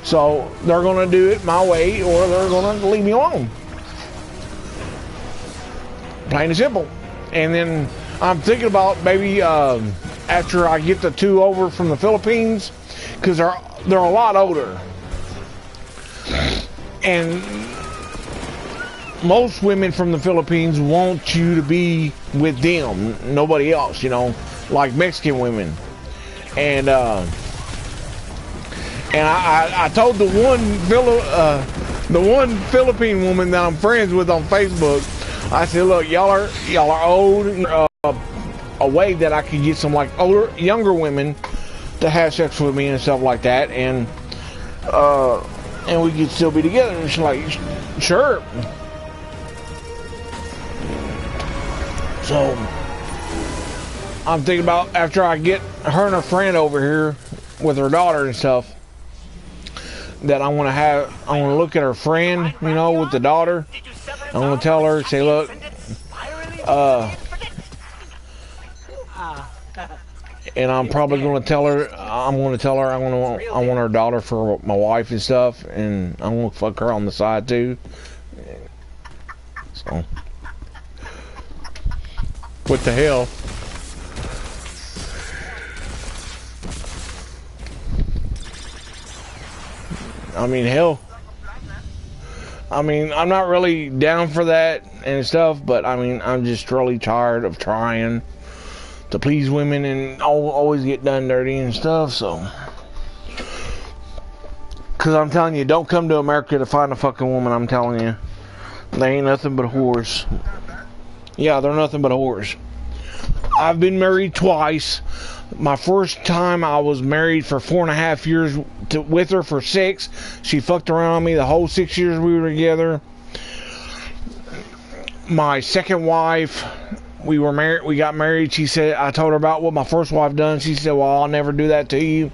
So they're going to do it my way, or they're going to leave me alone. Plain and simple. And then I'm thinking about maybe after I get the 2 over from the Philippines, because they're a lot older, and most women from the Philippines want you to be with them, nobody else, you know, like Mexican women. And I told the one Philippine woman that I'm friends with on Facebook, I said, look, y'all are old. A way that I could get some like younger women to have sex with me and stuff like that, and we could still be together. And she's like, sure. So I'm thinking about after I get her and her friend over here with her daughter and stuff, that I want to look at her friend, you know, with the daughter. I want to tell her, say, look, and I'm probably going to tell her, I want her daughter for my wife and stuff, and I'm going to fuck her on the side too. So, what the hell? I mean, hell. I mean, I'm not really down for that and stuff, but I mean, I'm just really tired of trying to please women and always get done dirty and stuff. So, because I'm telling you, don't come to America to find a fucking woman. I'm telling you, they ain't nothing but whores. Yeah, they're nothing but whores. I've been married twice. My first time I was married for 4.5 years with her for 6. She fucked around on me the whole 6 years we were together. My second wife, we got married. She said, I told her about what my first wife done. She said, well, I'll never do that to you.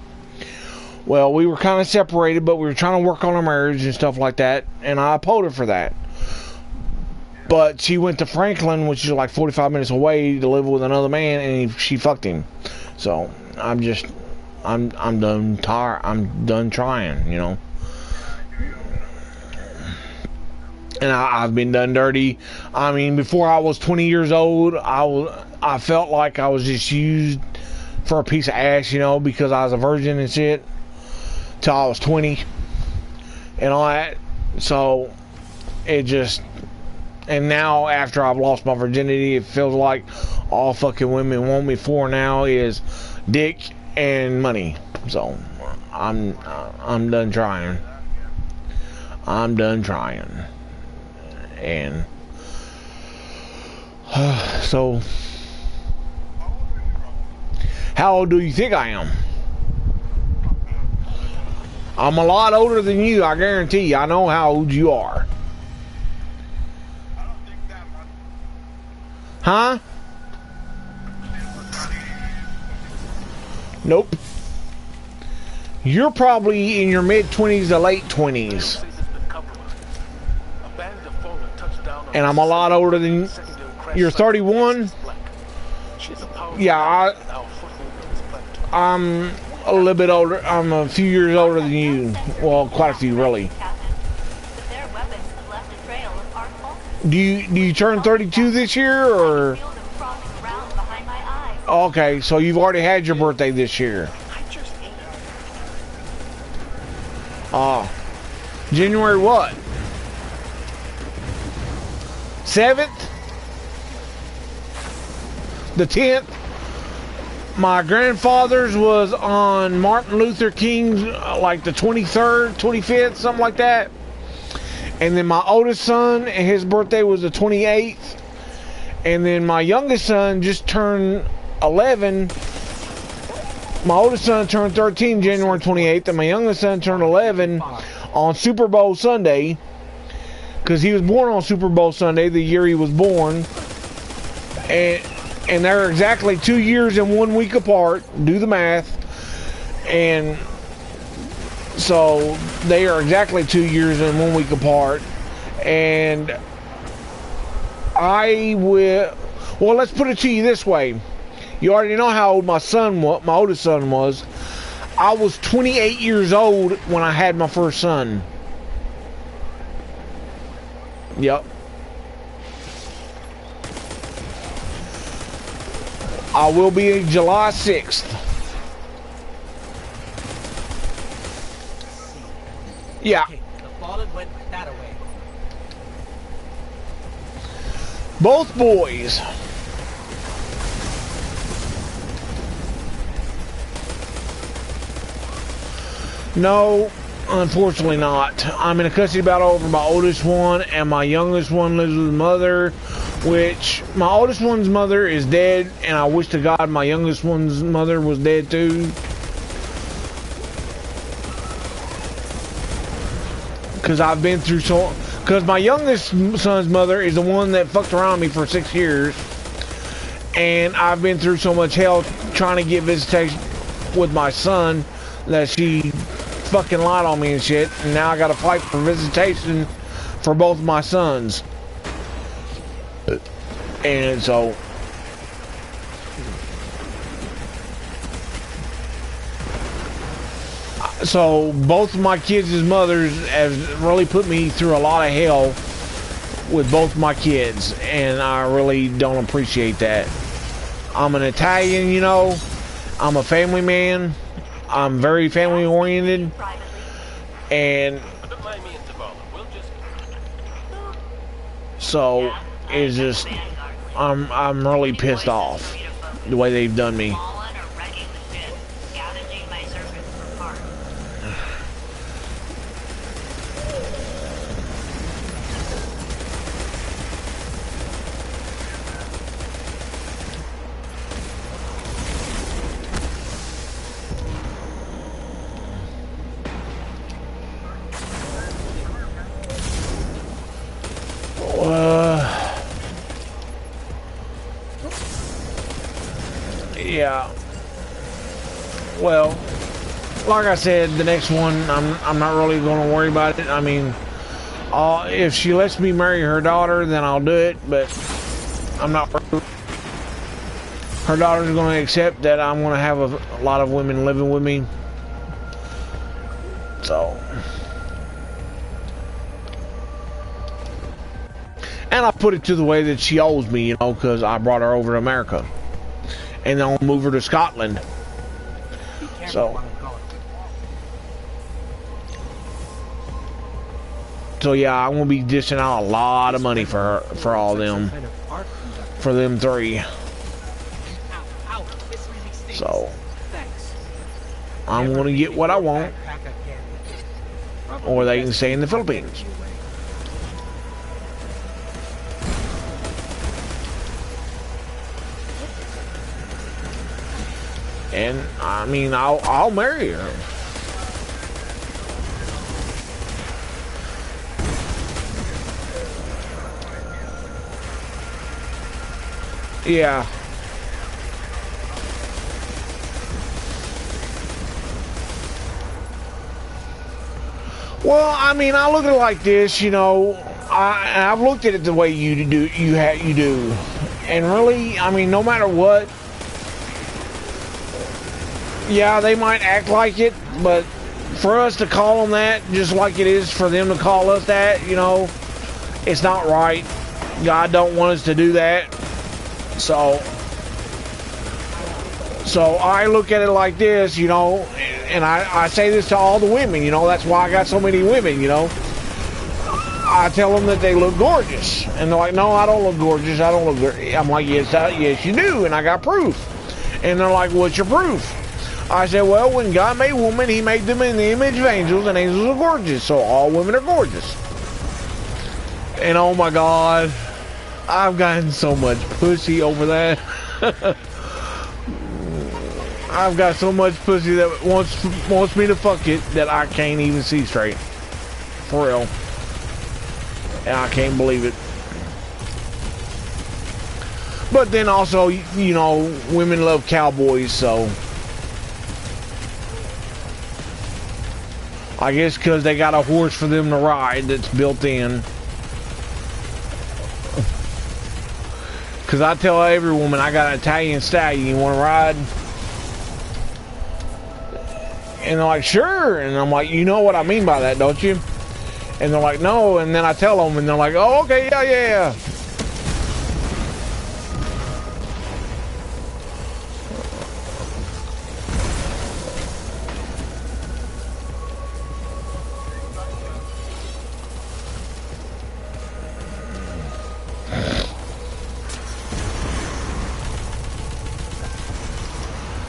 Well, we were kind of separated, but we were trying to work on our marriage and stuff like that, and I applaud her for that. But she went to Franklin, which is like 45 minutes away, to live with another man, and she fucked him. So I'm done tired. I'm done trying, you know. And I've been done dirty. I mean, before I was 20 years old, I felt like I was just used for a piece of ass, you know, because I was a virgin and shit, till I was 20 and all that. So it just, and now after I've lost my virginity, it feels like all fucking women want me for now is dick and money. So I'm done trying. I'm done trying. And so, how old do you think I am? I'm a lot older than you, I guarantee you. I know how old you are. Huh? Nope. You're probably in your mid-20s to late 20s. A bandit of fallen touched down and I'm a lot older than you're 31. Yeah, I'm a little bit older. I'm a few years older than you. Well, quite a few, really. Captain. But their weapons have left a trail of arc pulses. Do you turn 32 this year, or? Feel them crawling around behind my eyes. Okay, so you've already had your birthday this year. Oh. January what? 7th? The 10th? My grandfather's was on Martin Luther King's, like the 23rd, 25th, something like that. And then my oldest son, his birthday was the 28th. And then my youngest son just turned 11. My oldest son turned 13 January 28th, and my youngest son turned 11 on Super Bowl Sunday, because he was born on Super Bowl Sunday, the year he was born. And they're exactly 2 years and 1 week apart. Do the math. And so they are exactly 2 years and 1 week apart. And I will... Well, let's put it to you this way. You already know how old my oldest son was. I was 28 years old when I had my first son. Yep. I will be July 6th. Yeah. Okay, the fallen went that away. Both boys. No, unfortunately not. I'm in a custody battle over my oldest one, and my youngest one lives with his mother, which my oldest one's mother is dead, and I wish to God my youngest one's mother was dead too. Because I've been through so... Because my youngest son's mother is the one that fucked around me for 6 years, and I've been through so much hell trying to get visitation with my son that she fucking lied on me and shit, and now I gotta fight for visitation for both of my sons. And so both of my kids' mothers have really put me through a lot of hell with both my kids, and I really don't appreciate that. I'm an Italian, you know. I'm a family man. I'm very family oriented, and so it's just I'm really pissed off the way they've done me. Yeah. Well, like I said, the next one, I'm not really going to worry about it. I mean, if she lets me marry her daughter, then I'll do it. But I'm not. Her daughter's going to accept that I'm going to have a lot of women living with me. So. And I put it to the way that she owes me, you know, because I brought her over to America. And then I'll move her to Scotland. So yeah, I'm gonna be dishing out a lot of money for all them, for them three. So I'm gonna get what I want, or they can stay in the Philippines. And I mean, I'll marry her. Yeah. Well, I mean, I look at it like this, you know. I've looked at it the way you do. You do, and really, I mean, no matter what, yeah, they might act like it, but for us to call them that, just like it is for them to call us that, you know, it's not right. God don't want us to do that. So I look at it like this, you know, and I say this to all the women, you know, that's why I got so many women, you know. I tell them that they look gorgeous, and they're like, no, I don't look gorgeous, I don't look gorgeous. I'm like, yes you do, and I got proof. And they're like, what's your proof? I said, well, when God made woman, he made them in the image of angels, and angels are gorgeous, so all women are gorgeous. And oh my God, I've gotten so much pussy over that. I've got so much pussy that wants me to fuck it that I can't even see straight. For real. And I can't believe it. But then also, you know, women love cowboys, so I guess because they got a horse for them to ride that's built in. Because I tell every woman, I got an Italian stallion, you want to ride? And they're like, sure. And I'm like, you know what I mean by that, don't you? And they're like, no. And then I tell them, and they're like, oh, okay, yeah.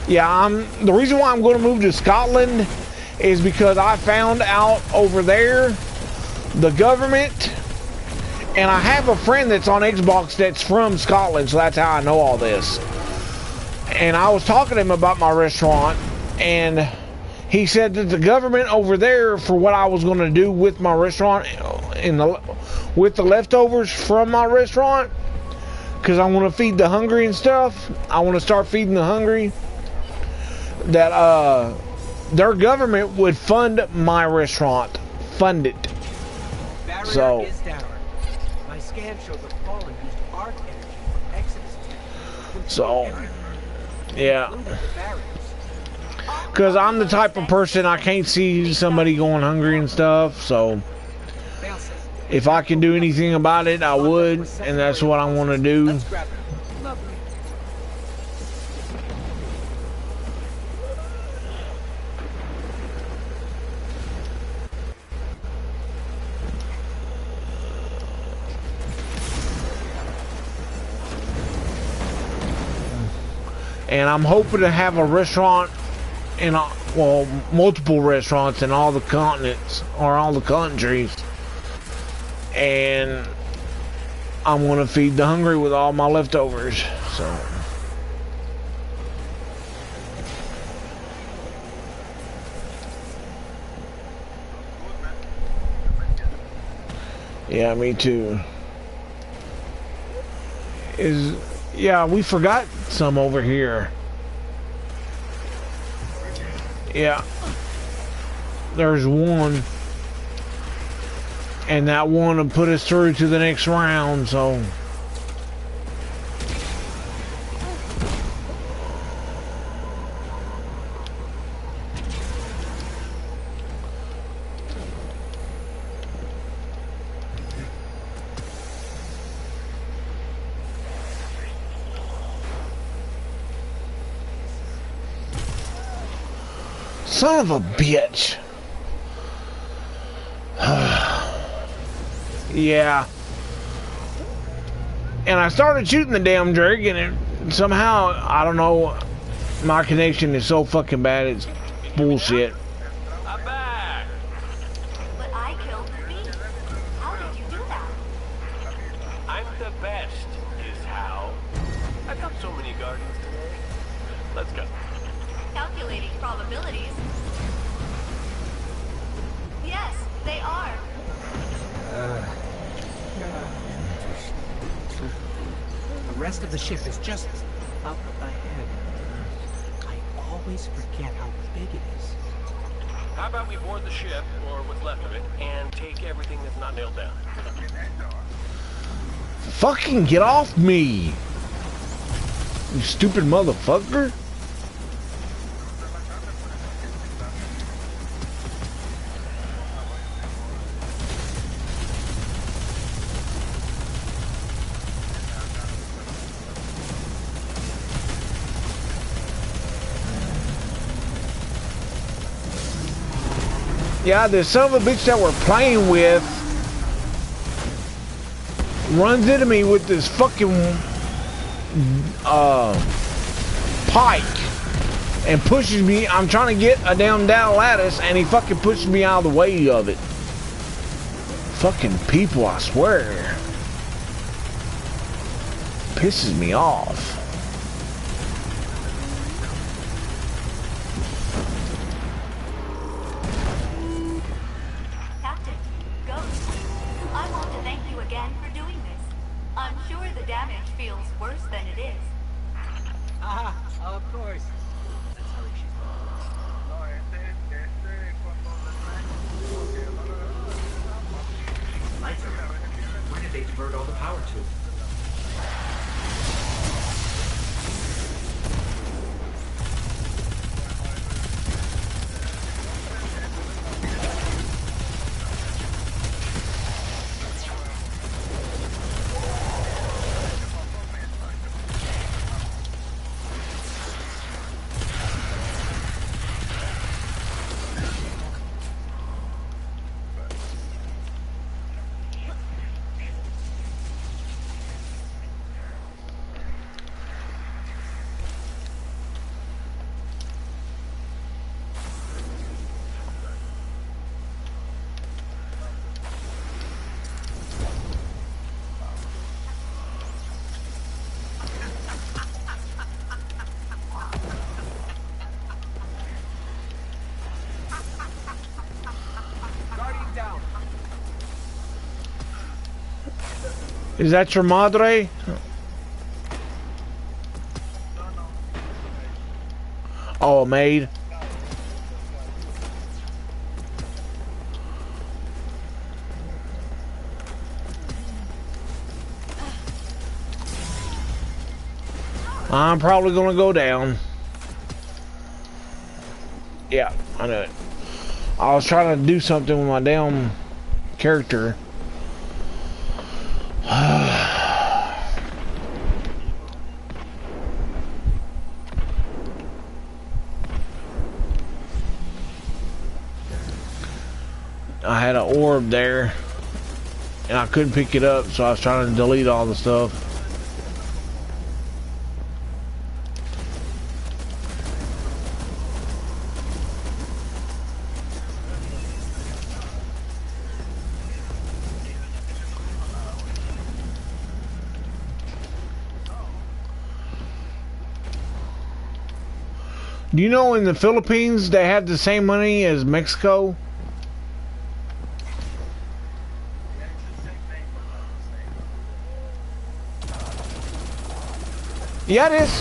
Yeah, the reason why I'm going to move to Scotland is because I found out over there the government, and I have a friend that's on Xbox that's from Scotland, so that's how I know all this. And I was talking to him about my restaurant, and he said that the government over there, for what I was going to do with my restaurant, with the leftovers from my restaurant, because I want to feed the hungry and stuff, I want to start feeding the hungry, that their government would fund my restaurant, fund it. So Is down. My scan showed the fallen used arc energy from Exodus 10. So yeah, because I'm the type of person, I can't see somebody going hungry and stuff, so if I can do anything about it, I would, and that's what I want to do. And I'm hoping to have a restaurant in, well, multiple restaurants in all the continents, or all the countries. And I'm going to feed the hungry with all my leftovers, so. Yeah, me too. Yeah, we forgot some over here. Yeah. There's one. And that one will put us through to the next round, so. Son of a bitch. Yeah. And I started shooting the damn Drake, and it, somehow, I don't know, my connection is so fucking bad, it's bullshit. I'm back. But I killed the beast. How did you do that? I'm the best, is how. I've got so many gardens today. Let's go. Calculating probabilities. Yes, they are. The rest of the ship is just up ahead. I always forget how big it is. How about we board the ship, or what's left of it, and take everything that's not nailed down? Fucking get off me! You stupid motherfucker! Yeah, the son of a bitch that we're playing with runs into me with this fucking pike and pushes me. I'm trying to get a damn down lattice and he fucking pushes me out of the way of it. Fucking people, I swear. Pisses me off. Captain, Ghost, I want to thank you again for doing this. I'm sure the damage feels worse than it is. Ah, of course. That's how she's No, cuando Lights are out. Where did they divert all the power to? Guardian down. Is that your madre? Oh, a maid. I'm probably gonna go down. Yeah, I know it. I was trying to do something with my damn character. I had an orb there and I couldn't pick it up, so I was trying to delete all the stuff. Do you know in the Philippines they have the same money as Mexico? Yeah, it is.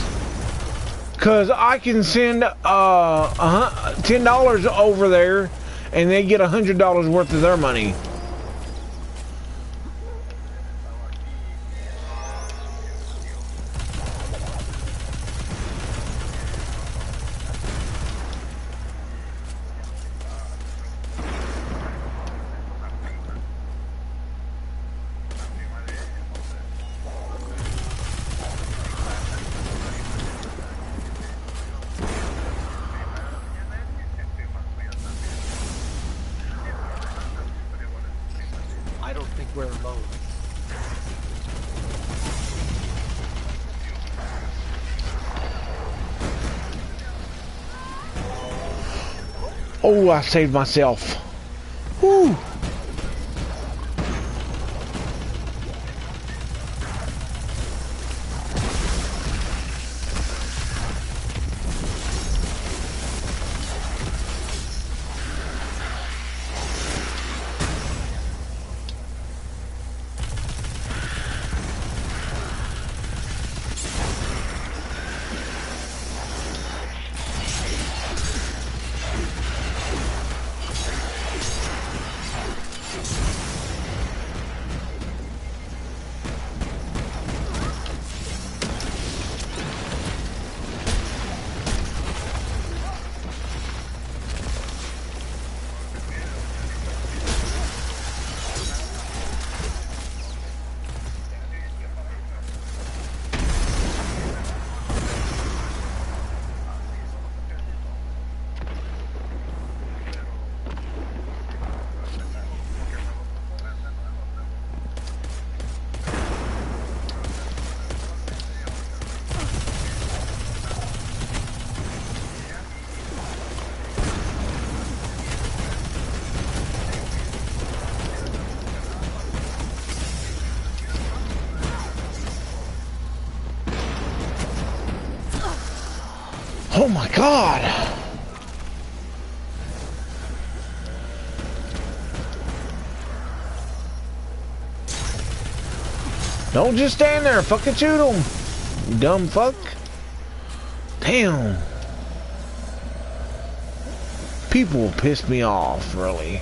Cause I can send $10 over there, and they get $100 worth of their money. I don't think we're alone. Oh, I saved myself. Whew. Oh my God! Don't just stand there, fucking shoot him, you dumb fuck. Damn. People piss me off, really.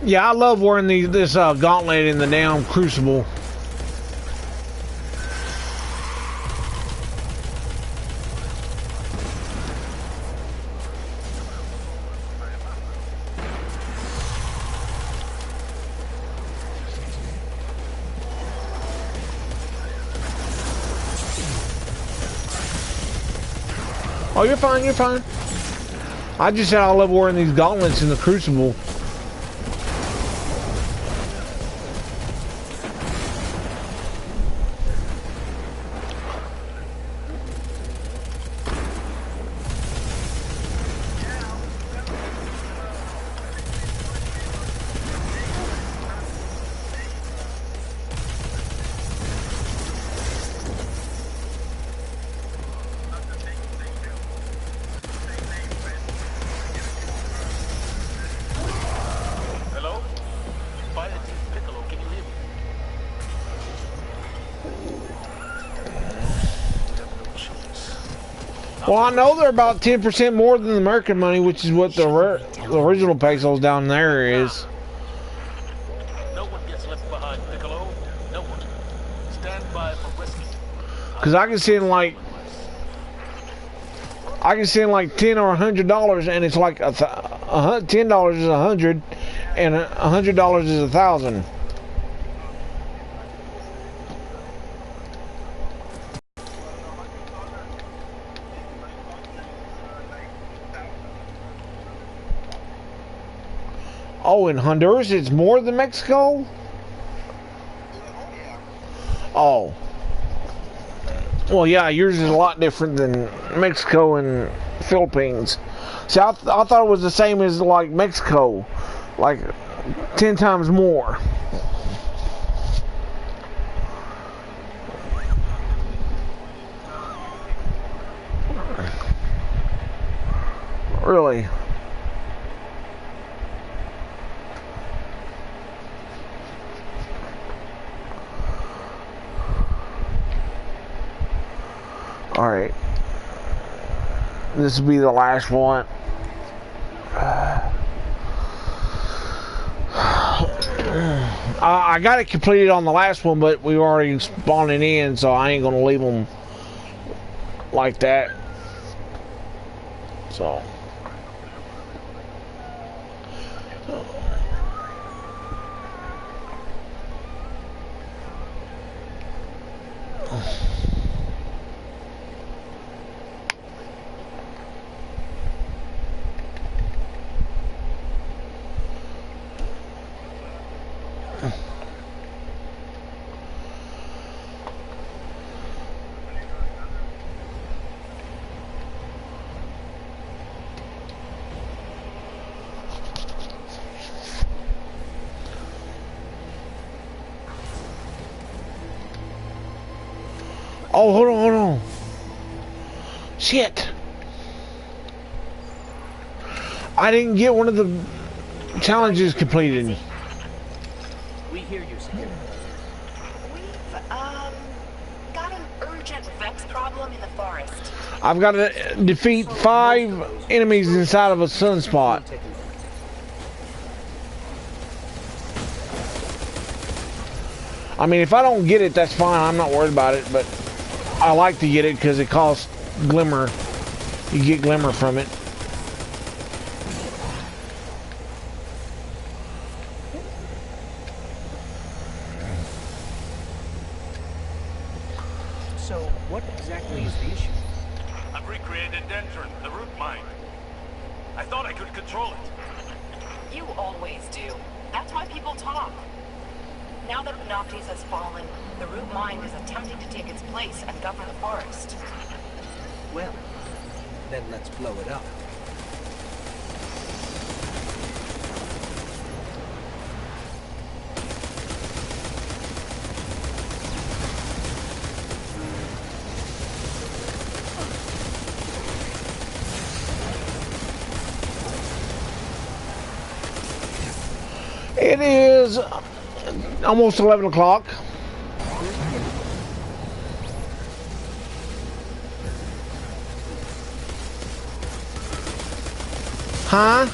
Yeah, I love wearing this gauntlet in the damn Crucible. Oh, you're fine, you're fine. I just said I love wearing these gauntlets in the Crucible. Well, I know they're about 10% more than the American money, which is what the original pesos down there is. No one gets left behind, Piccolo. No one. Stand by for rescue. Because I can send like $10 or $100, and it's like $10 is 100, and $100 is 1,000. Oh, in Honduras, it's more than Mexico? Oh. Well, yeah, yours is a lot different than Mexico and Philippines. See, I thought it was the same as, like, Mexico. Like, 10 times more. Really? Alright. This will be the last one. I got it completed on the last one, but we were already spawning in, so I ain't gonna leave them like that. So. Oh, hold on. Shit. I didn't get one of the challenges completed. We hear you, Security. We've, got an urgent Vex problem in the forest. I've got to defeat 5 enemies inside of a sunspot. I mean, if I don't get it, that's fine. I'm not worried about it, but I like to get it because it costs glimmer. You get glimmer from it. So, what exactly is the issue? I've recreated Dendron, the root mine. I thought I could control it. You always do. That's why people talk. Now that Panoptes has fallen, the root mind is attempting to take its place and govern the forest. Well, then let's blow it up. It is almost 11 o'clock. Huh?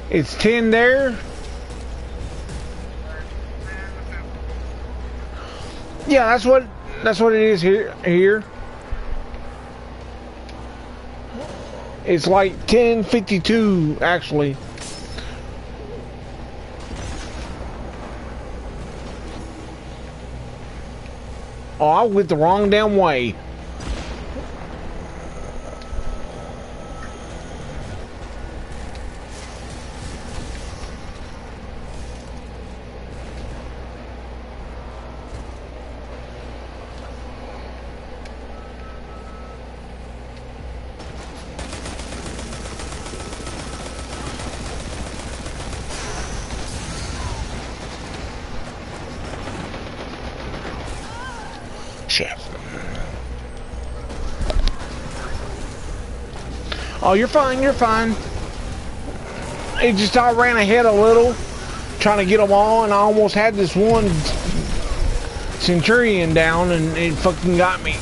It's 10 there? Yeah, that's what it is here. It's like 10:52 actually. Oh, I went the wrong damn way. Shit. Oh, you're fine, you're fine. It just, I ran ahead a little, trying to get them all, and I almost had this one Centurion down, and it fucking got me.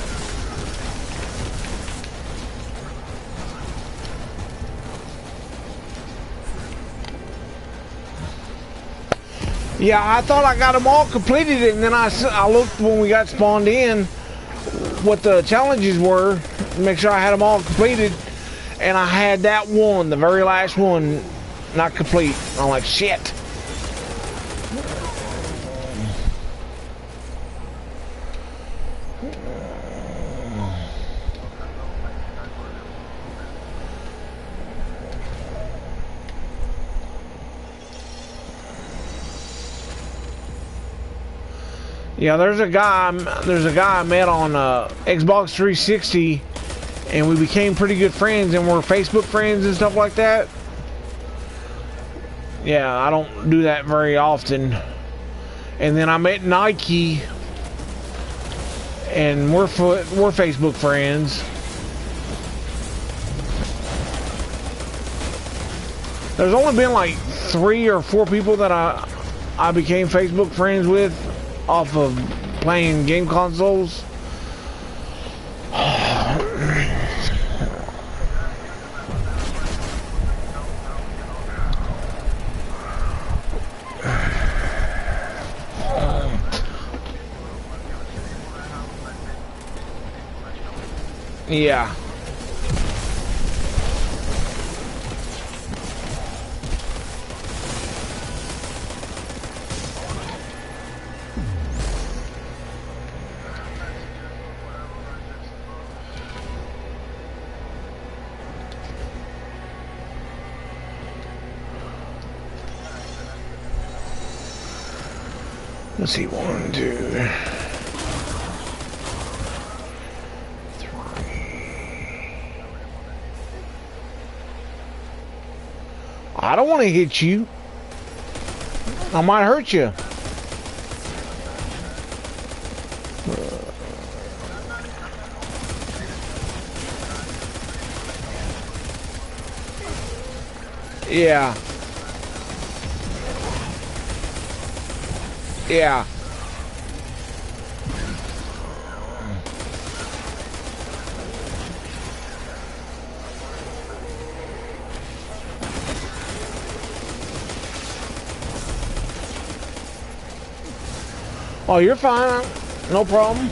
Yeah, I thought I got them all completed, and then I looked when we got spawned in what the challenges were, to make sure I had them all completed, and I had that one, the very last one, not complete. I'm like, shit. Yeah, there's a guy I met on Xbox 360, and we became pretty good friends, and we're Facebook friends and stuff like that. Yeah, I don't do that very often. And then I met Nike, and we're Facebook friends. There's only been like 3 or 4 people that I became Facebook friends with off of playing game consoles. Yeah. Let's see, 1, 2, 3. I don't want to hit you. I might hurt you. Yeah. Yeah. Oh, you're fine. No problem.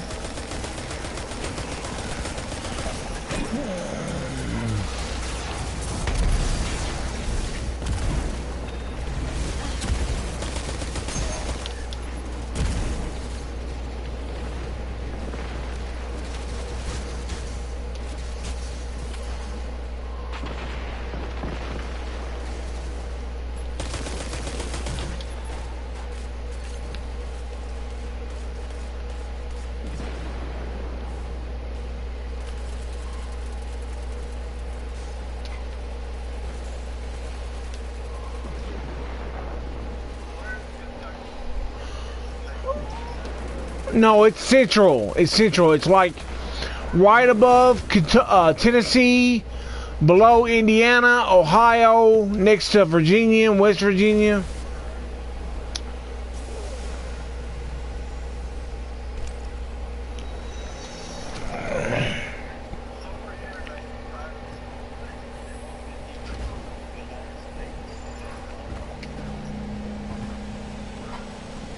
No, it's central. It's central. It's like right above Tennessee, below Indiana, Ohio, next to Virginia and West Virginia.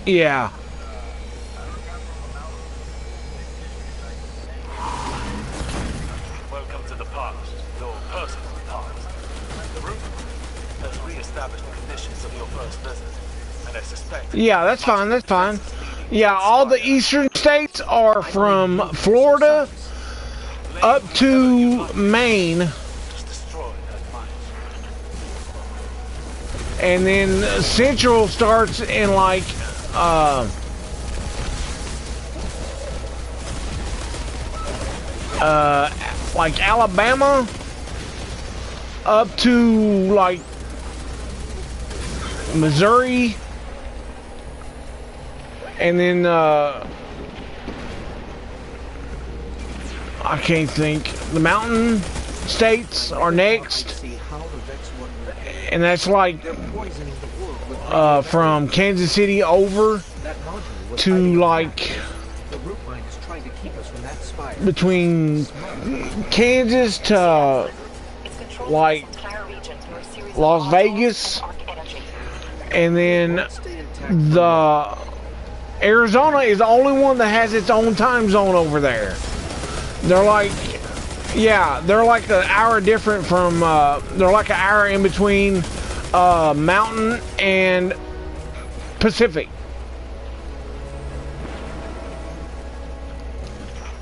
Yeah. Welcome to the past, your personal past. The room has re-established the conditions of your first visit, and I suspect... Yeah, that's fine, that's fine. Yeah, all the eastern states are from Florida up to Maine. Just destroy that mind. And then Central starts in like like Alabama up to like Missouri, and then I can't think. The mountain states are next, and that's like from Kansas City over to like between Kansas to like Las Vegas, and then the Arizona is the only one that has its own time zone over there. They're like, yeah, they're like an hour different from, they're like an hour in between Mountain and Pacific.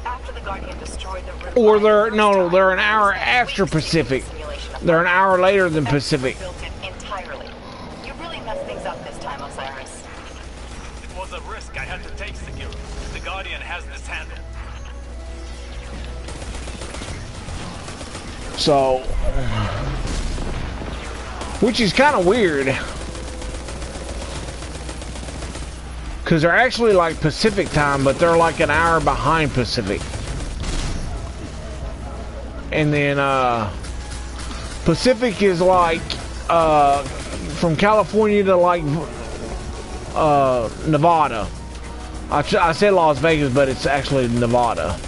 After the Guardian destroyed the root Or line, they're, no, they're an hour after Pacific. They're an hour later than Pacific. built it entirely. You really messed things up this time, Osiris. It was a risk I had to take, Secure. The Guardian has this handled. So, which is kind of weird, because they're actually like Pacific time, but they're like an hour behind Pacific. And then Pacific is like from California to like Nevada, I said Las Vegas, but it's actually Nevada.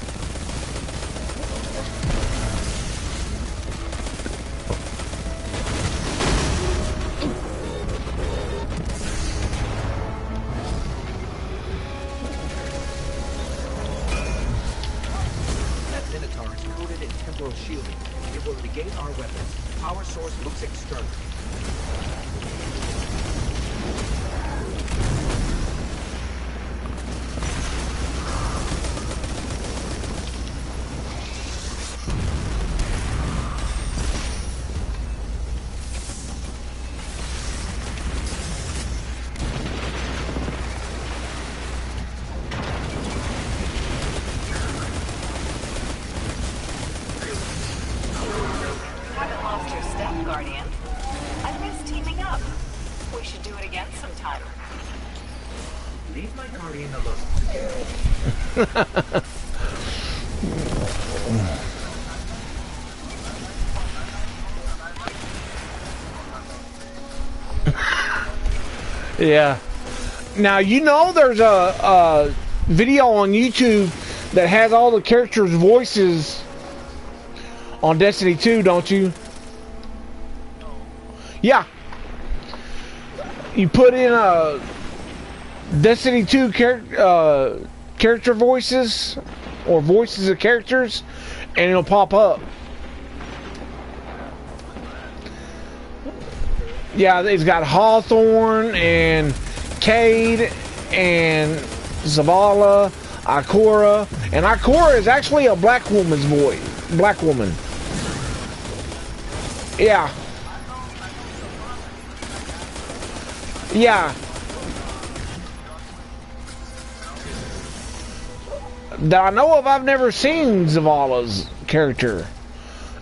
That Minotaur is coated in temporal shielding. It will negate our weapons. Power source looks external. Haven't lost your step, Guardian. I miss teaming up. We should do it again sometime. Leave my Guardian alone. Yeah. Now, you know there's a video on YouTube that has all the characters' voices on Destiny 2, don't you? Yeah. You put in Destiny 2 character voices or voices of characters, and it'll pop up. Yeah, it's got Hawthorne and Cade and Zavala, Ikora, and Ikora is actually a black woman's voice. Black woman. Yeah. Yeah. That I know of, I've never seen Zavala's character.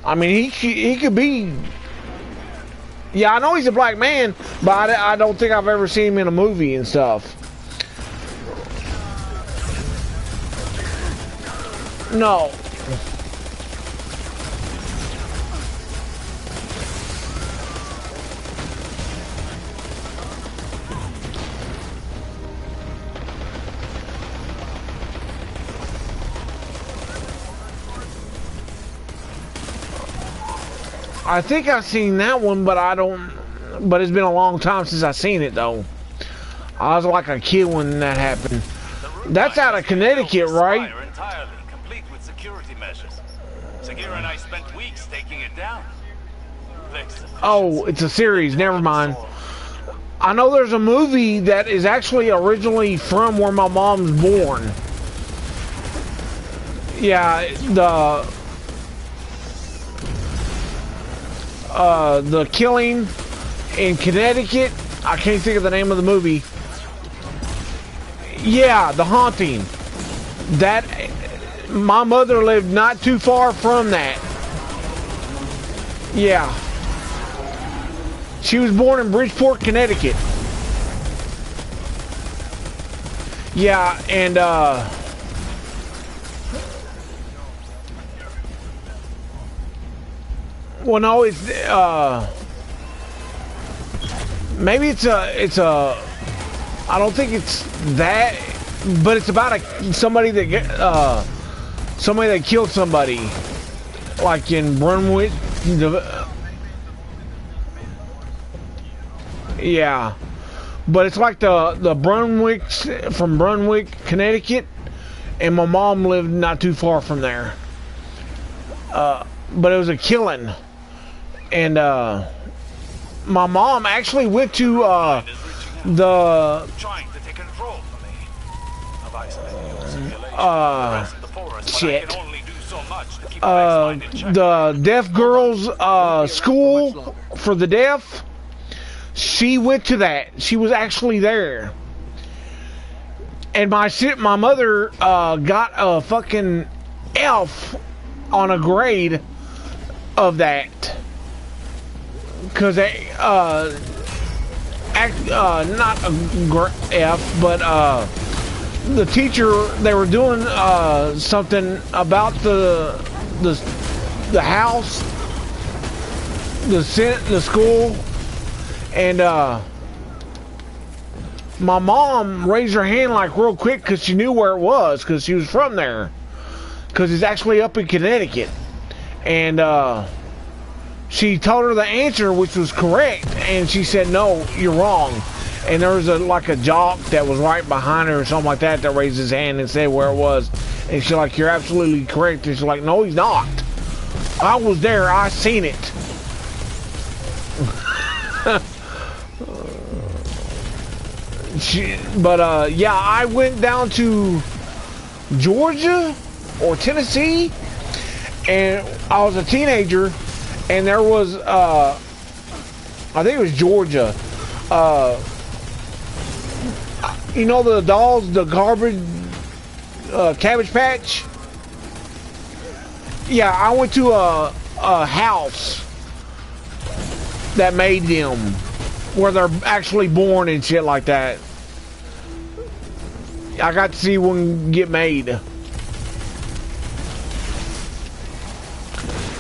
I mean, he could be. Yeah, I know he's a black man, but I don't think I've ever seen him in a movie and stuff. No. I think I've seen that one, but I don't. But it's been a long time since I've seen it, though. I was like a kid when that happened. That's out of Connecticut, right? Entirely, complete with security measures. Sagira and I spent weeks taking it down. Oh, it's a series. Never mind. I know there's a movie that is actually originally from where my mom's born. Yeah, the killing in Connecticut. I can't think of the name of the movie. Yeah, The Haunting. That my mother lived not too far from that. Yeah. She was born in Bridgeport, Connecticut. Yeah, and well, no, it's maybe it's a I don't think it's that, but it's about somebody that killed somebody, like in Brunswick. Yeah, but it's like the Brunswicks from Brunswick, Connecticut, and my mom lived not too far from there. But it was a killing, and my mom actually went to the trying to take control from me. I've isolated your circulation. Shit. I can only do so much to keep the next mind in check. The deaf girls school for the deaf. She went to that. She was actually there. And my mother got a fucking F on a grade of that. Because they, not a F, but the teacher, they were doing something about the house, the school, and my mom raised her hand like real quick because she knew where it was because she was from there. Because it's actually up in Connecticut. And she told her the answer, which was correct. And she said, no, you're wrong. And there was like a jock that was right behind her or something like that raised his hand and said where it was. And she's like, you're absolutely correct. And she's like, no, he's not. I was there. I seen it. Yeah, I went down to Georgia or Tennessee, and I was a teenager, and there was, I think it was Georgia, you know the dolls, the garbage, Cabbage Patch? Yeah, I went to a house that made them, where they're actually born and shit like that. I got to see one get made.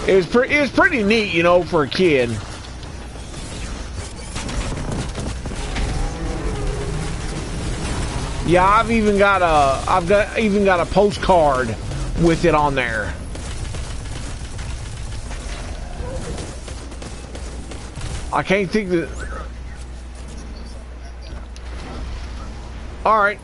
It was pretty neat, you know, for a kid. Yeah, I've even got a postcard with it on there. I can't think that. All right.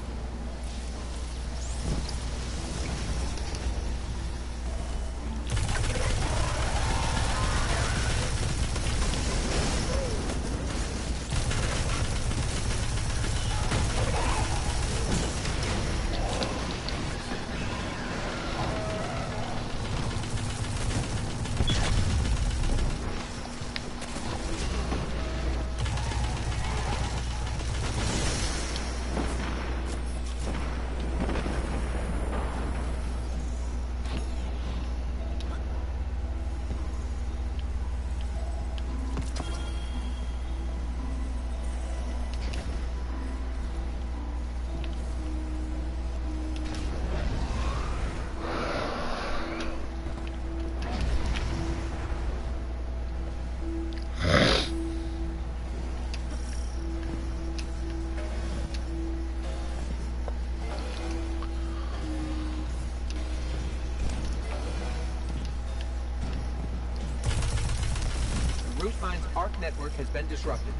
Rootmine's ARC network has been disrupted.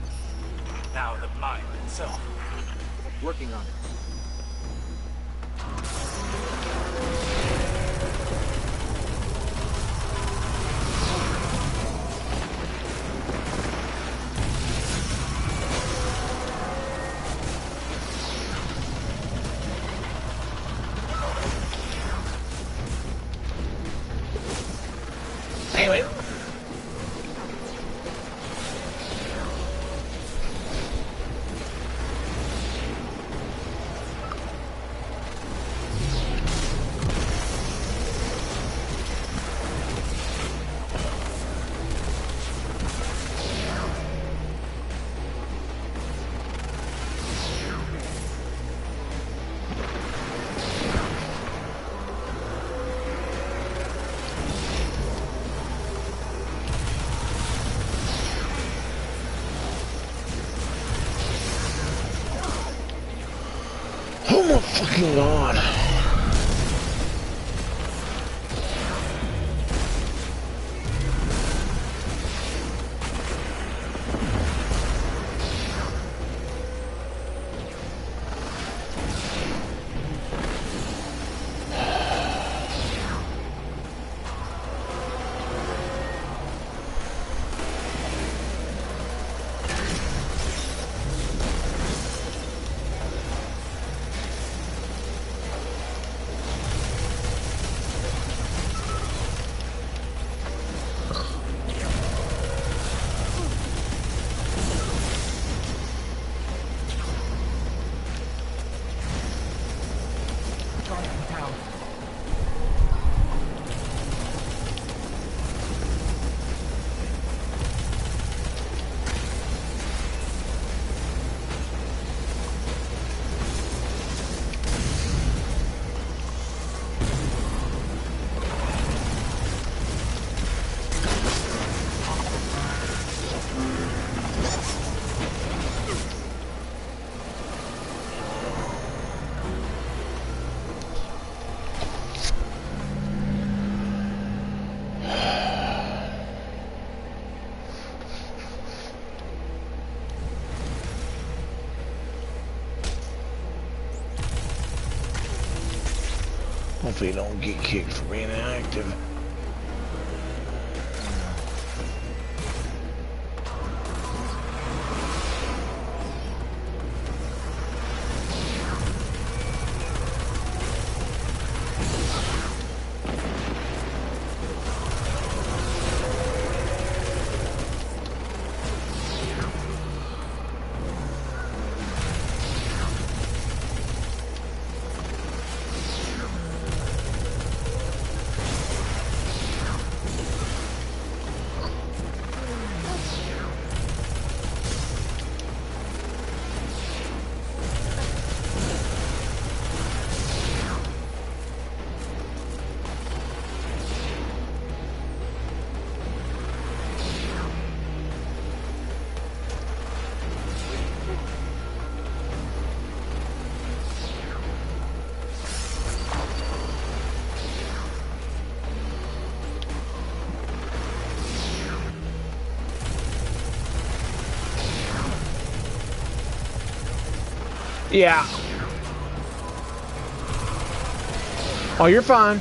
Now the mine itself. Working on it. Damn it. Oh my fucking god. Hopefully you don't get kicked for being inactive. Yeah. Oh, you're fine.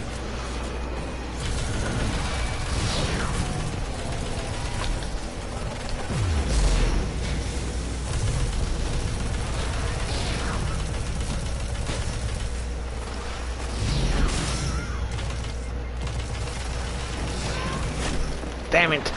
Damn it.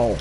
Oh.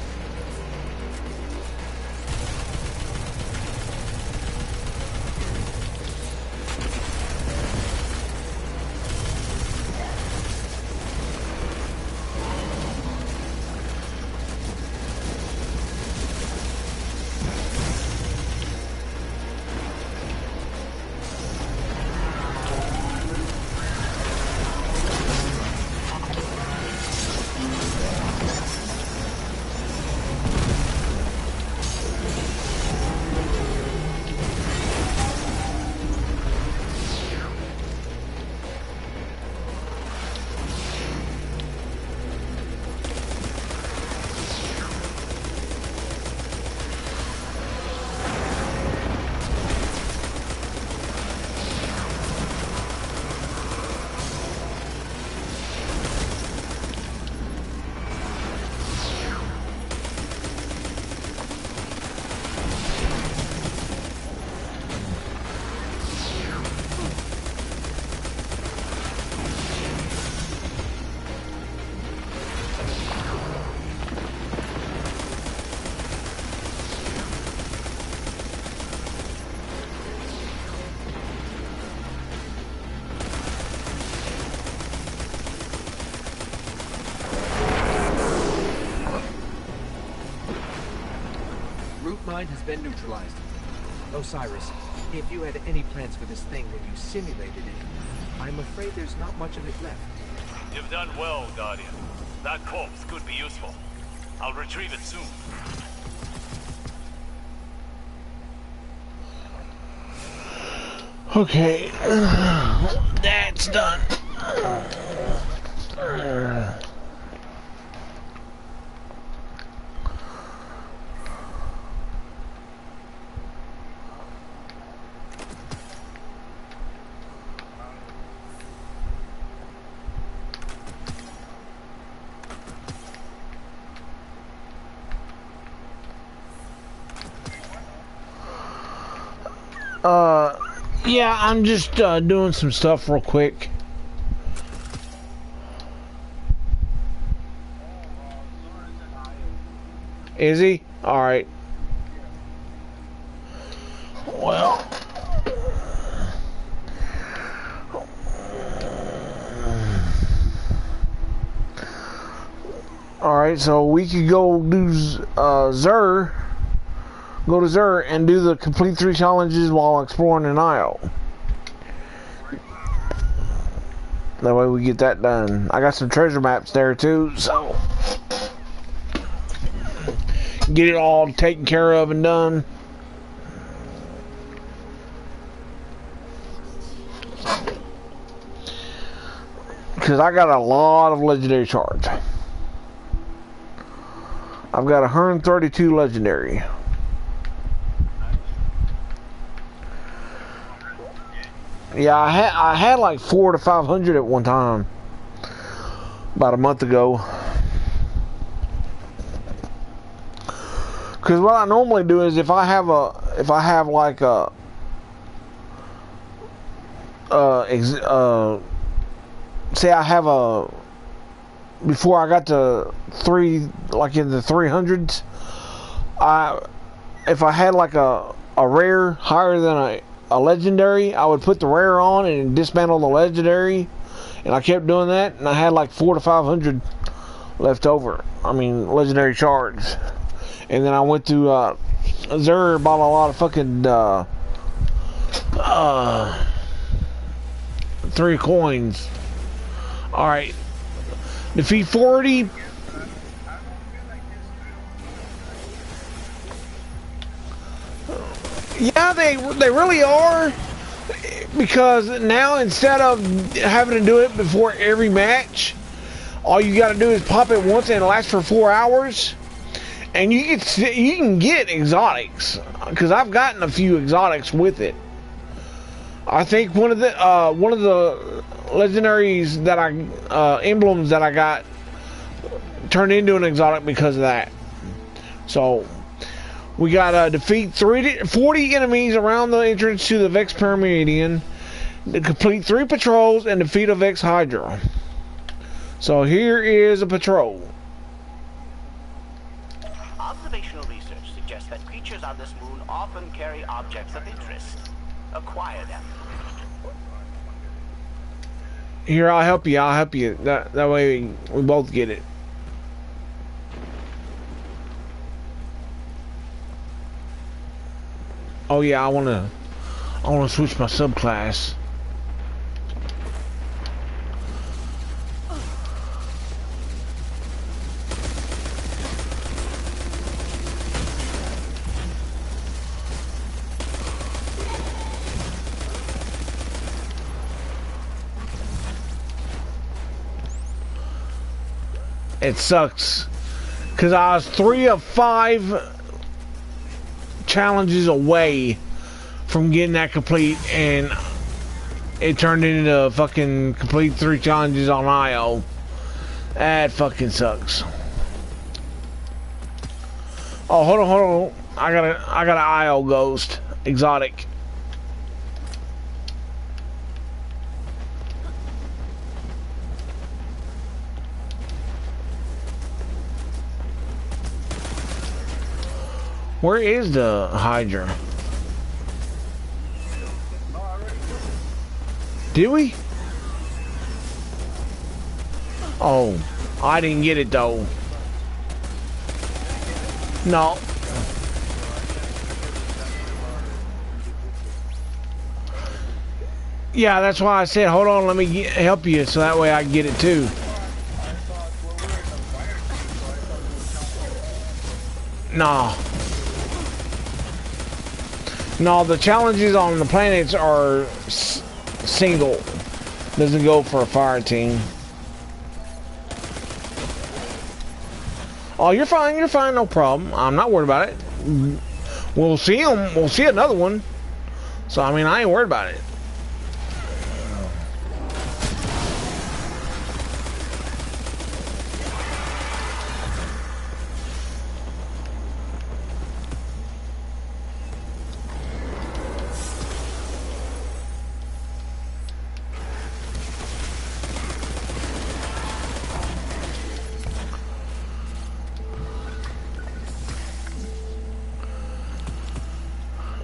Mine has been neutralized. Osiris, if you had any plans for this thing when you simulated it, I'm afraid there's not much of it left. You've done well, Guardian. That corpse could be useful. I'll retrieve it soon. Okay. That's done. Yeah, I'm just doing some stuff real quick. Is he? Alright. Well. Alright, so we could go do Xur. Go to Xur and do the complete 3 challenges while exploring an isle. That way we get that done. I got some treasure maps there too, so get it all taken care of and done. Because I got a lot of legendary shards. I've got 132 legendary. Yeah, I had like 400 to 500 at one time, about a month ago. Because what I normally do is if I have like a say I have a, before I got to 3, like in the 300s, if I had like a rare higher than a legendary, I would put the rare on and dismantle the legendary, and I kept doing that, and I had like 400 to 500 left over. I mean, legendary shards. And then I went to Xur, bought a lot of fucking 3 coins. Alright. Defeat 40. Yeah, they really are, because now instead of having to do it before every match, all you got to do is pop it once and it lasts for 4 hours, and you can get exotics, because I've gotten a few exotics with it. I think one of the legendaries that emblems that I got turned into an exotic because of that. So we got to defeat 40 enemies around the entrance to the Vex Pyramidion, to complete 3 patrols, and defeat a Vex Hydra. So here is a patrol. Observational research suggests that creatures on this moon often carry objects of interest. Acquire them. Here, I'll help you. That way we both get it. Oh yeah, I wanna switch my subclass. It sucks, because I was 3 of 5 challenges away from getting that complete, and it turned into fucking complete 3 challenges on IO. That fucking sucks. Oh, hold on. I got an IO ghost exotic. Where is the Hydra? Did we? Oh, I didn't get it though. No. Yeah, that's why I said, hold on, let me help you so that way I can get it too. No. No, the challenges on the planets are single. Doesn't go for a fire team. Oh, you're fine, no problem. I'm not worried about it. We'll see him. We'll see another one. So, I mean, I ain't worried about it.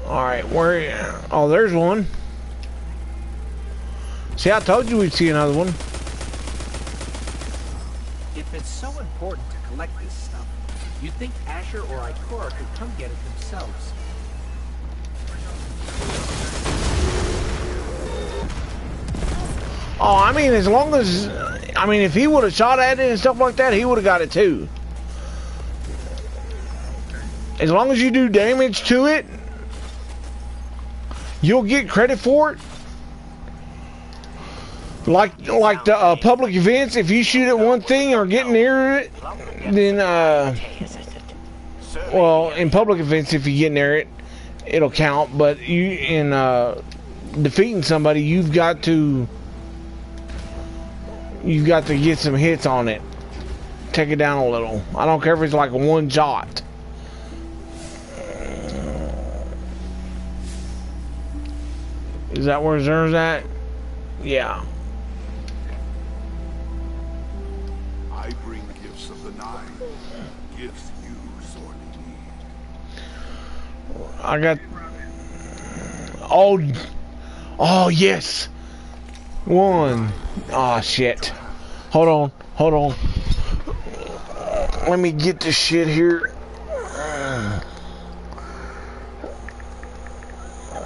Alright, where... Oh, there's one. See, I told you we'd see another one. If it's so important to collect this stuff, you'd think Asher or Ikora could come get it themselves. Oh, I mean, as long as... I mean, if he would have shot at it and stuff like that, he would have got it too. As long as you do damage to it, you'll get credit for it. Like the public events, if you shoot at one thing or get near it, then well, in public events, if you get near it, it'll count. But you in defeating somebody, you've got to get some hits on it, take it down a little. I don't care if it's like a one shot. Is that where Zer's at? Yeah. I bring gifts of the Nine. Gifts you sorely need. I got... Oh, yes. One. Oh, shit. Hold on. Let me get this shit here.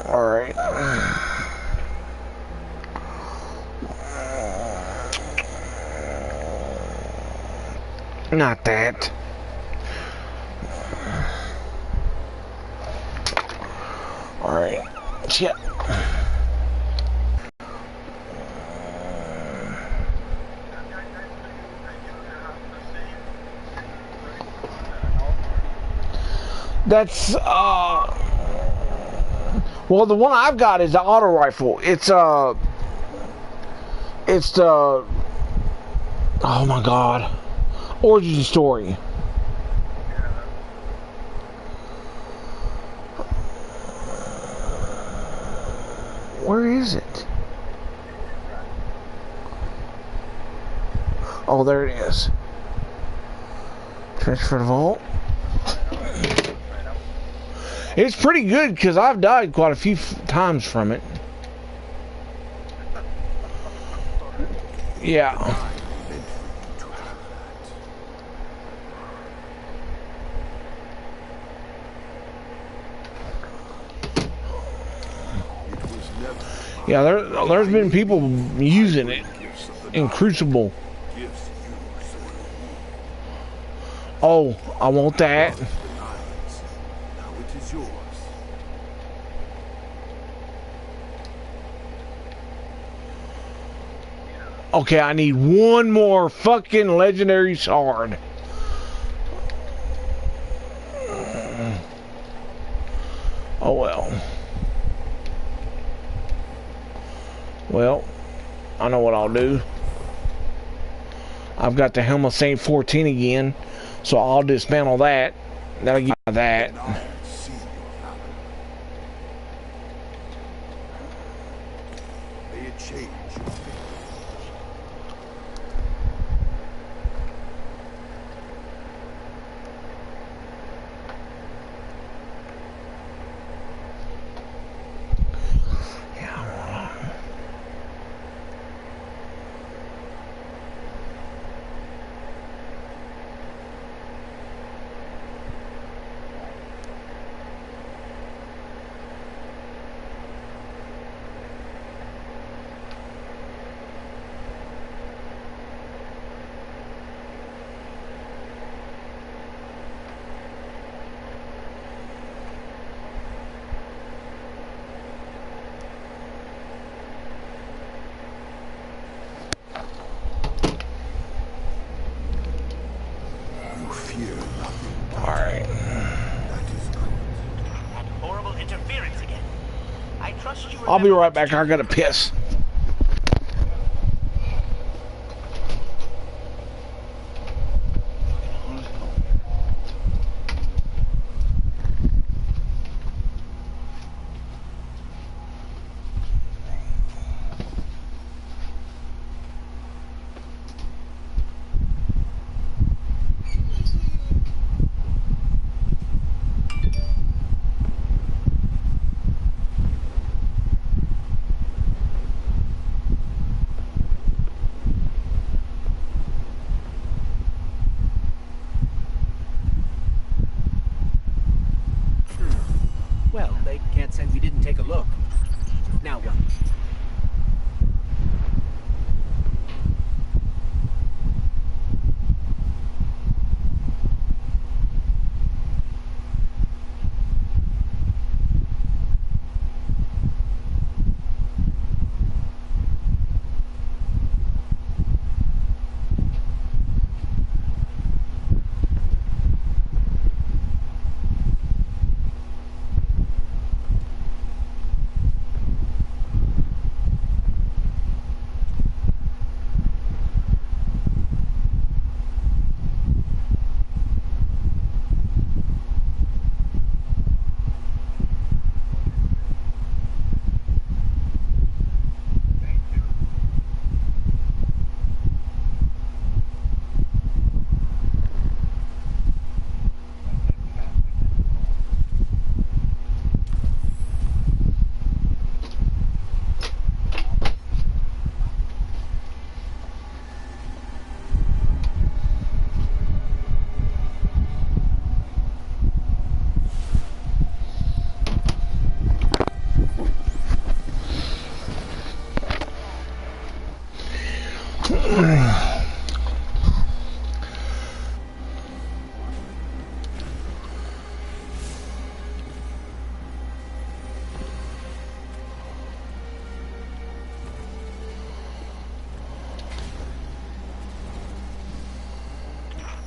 Alright. Not that. Alright. Shit. That's well, the one I've got is the auto rifle. It's the oh my god, origin story. Where is it? Oh, there it is. Transfer to vault. It's pretty good because I've died quite a few times from it. Yeah. Yeah, there's been people using it in Crucible. Oh, I want that. Okay, I need one more fucking legendary shard. Oh well. Well, I know what I'll do. I've got the Helm of Saint 14 again, so I'll dismantle that. That'll give me that. interference again. I trust you. I'll be right back. I gotta piss. Well, they can't say we didn't take a look. Now what?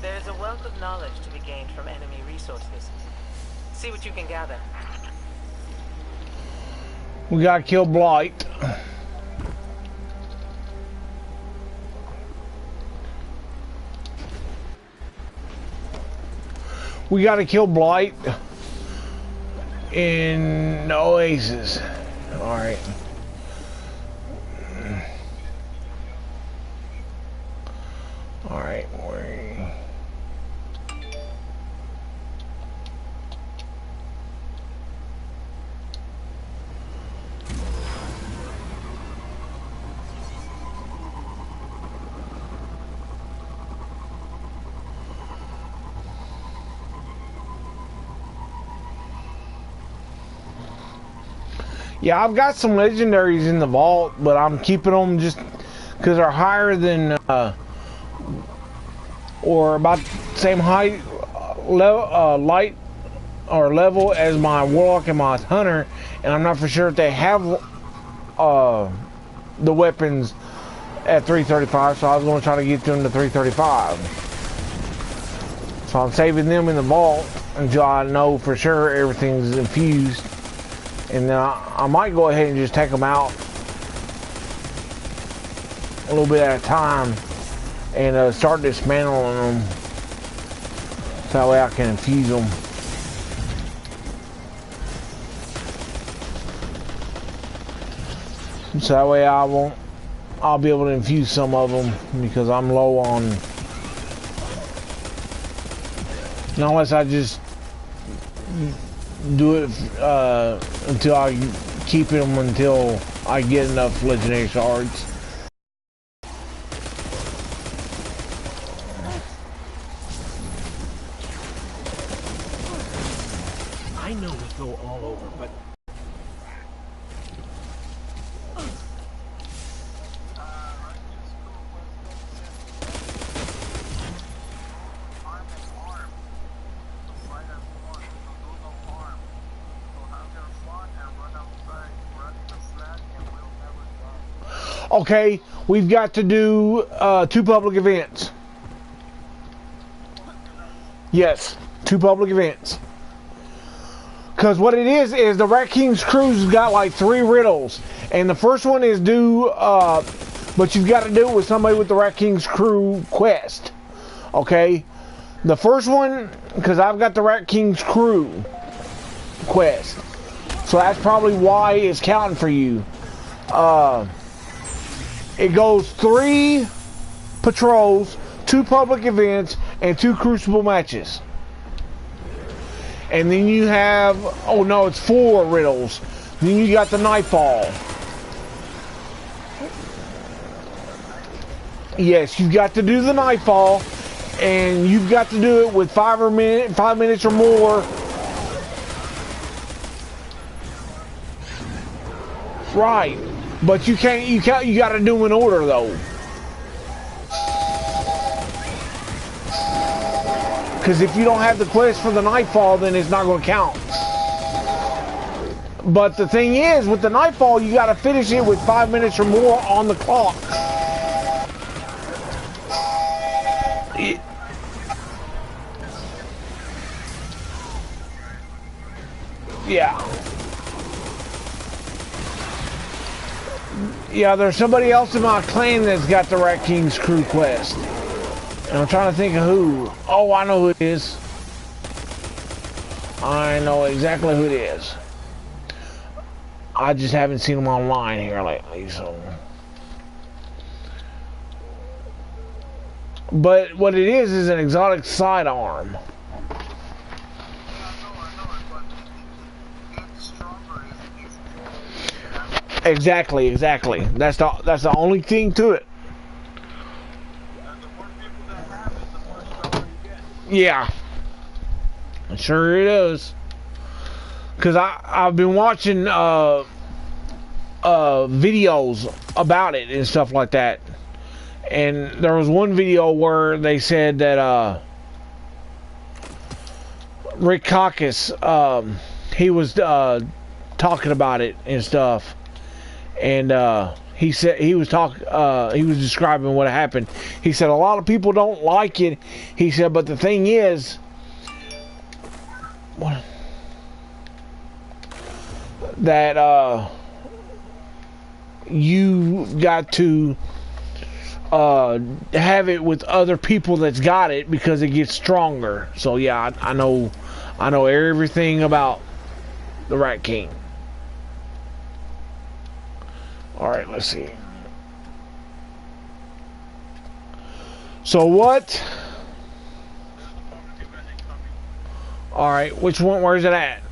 There's a wealth of knowledge to be gained from enemy resources. See what you can gather. We gotta kill Blight. We gotta kill Blight in the Oasis. Alright. Alright, yeah, I've got some legendaries in the vault, but I'm keeping them just because they're higher than, or about the same height, light or level as my Warlock and my Hunter, and I'm not for sure if they have the weapons at 335, so I was going to try to get them to 335. So I'm saving them in the vault until I know for sure everything's infused. And then I might go ahead and just take them out a little bit at a time and start dismantling them so that way I can infuse them. So that way I'll be able to infuse some of them because I'm low on, unless I just do it until I keep them until I get enough legendary shards. I know we go all over, but okay, we've got to do 2 public events. Yes, 2 public events. Because what it is the Rat King's crew's got like 3 riddles. And the first one is due, but you've got to do it with somebody with the Rat King's crew quest. Okay? The first one, because I've got the Rat King's crew quest. So that's probably why it's counting for you. It goes 3 patrols, 2 public events, and 2 crucible matches. And then you have, oh no, it's 4 riddles. Then you got the Nightfall. Yes, you've got to do the Nightfall, and you've got to do it with 5 minutes or more. Right, but you got to do them in order though. Because if you don't have the quest for the Nightfall, then it's not going to count. But the thing is, with the Nightfall, you got to finish it with 5 minutes or more on the clock. Yeah. Yeah, there's somebody else in my clan that's got the Rat King's crew quest. And I'm trying to think of who. Oh, I know who it is. I know exactly who it is. I just haven't seen them online here lately, so. But what it is an exotic sidearm. Exactly. That's the only thing to it. Yeah, sure it is. Cause I've been watching videos about it and stuff like that, and there was one video where they said that Rick Caucus, he was talking about it and stuff, and he said he was describing what happened. He said a lot of people don't like it. He said, but the thing is, that you got to have it with other people that's got it because it gets stronger. So yeah, I know everything about the Rat King. Alright, let's see. So what? Alright, which one? Where's it at?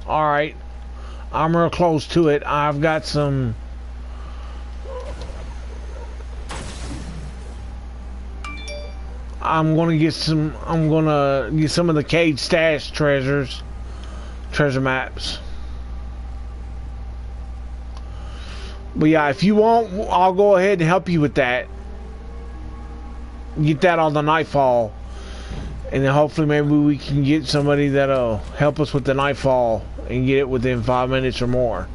Alright. I'm real close to it. I've got some... I'm gonna get some of the Cade Stash treasure maps. But yeah, if you want, I'll go ahead and help you with that. Get that on the Nightfall. And then hopefully maybe we can get somebody that'll help us with the Nightfall and get it within 5 minutes or more.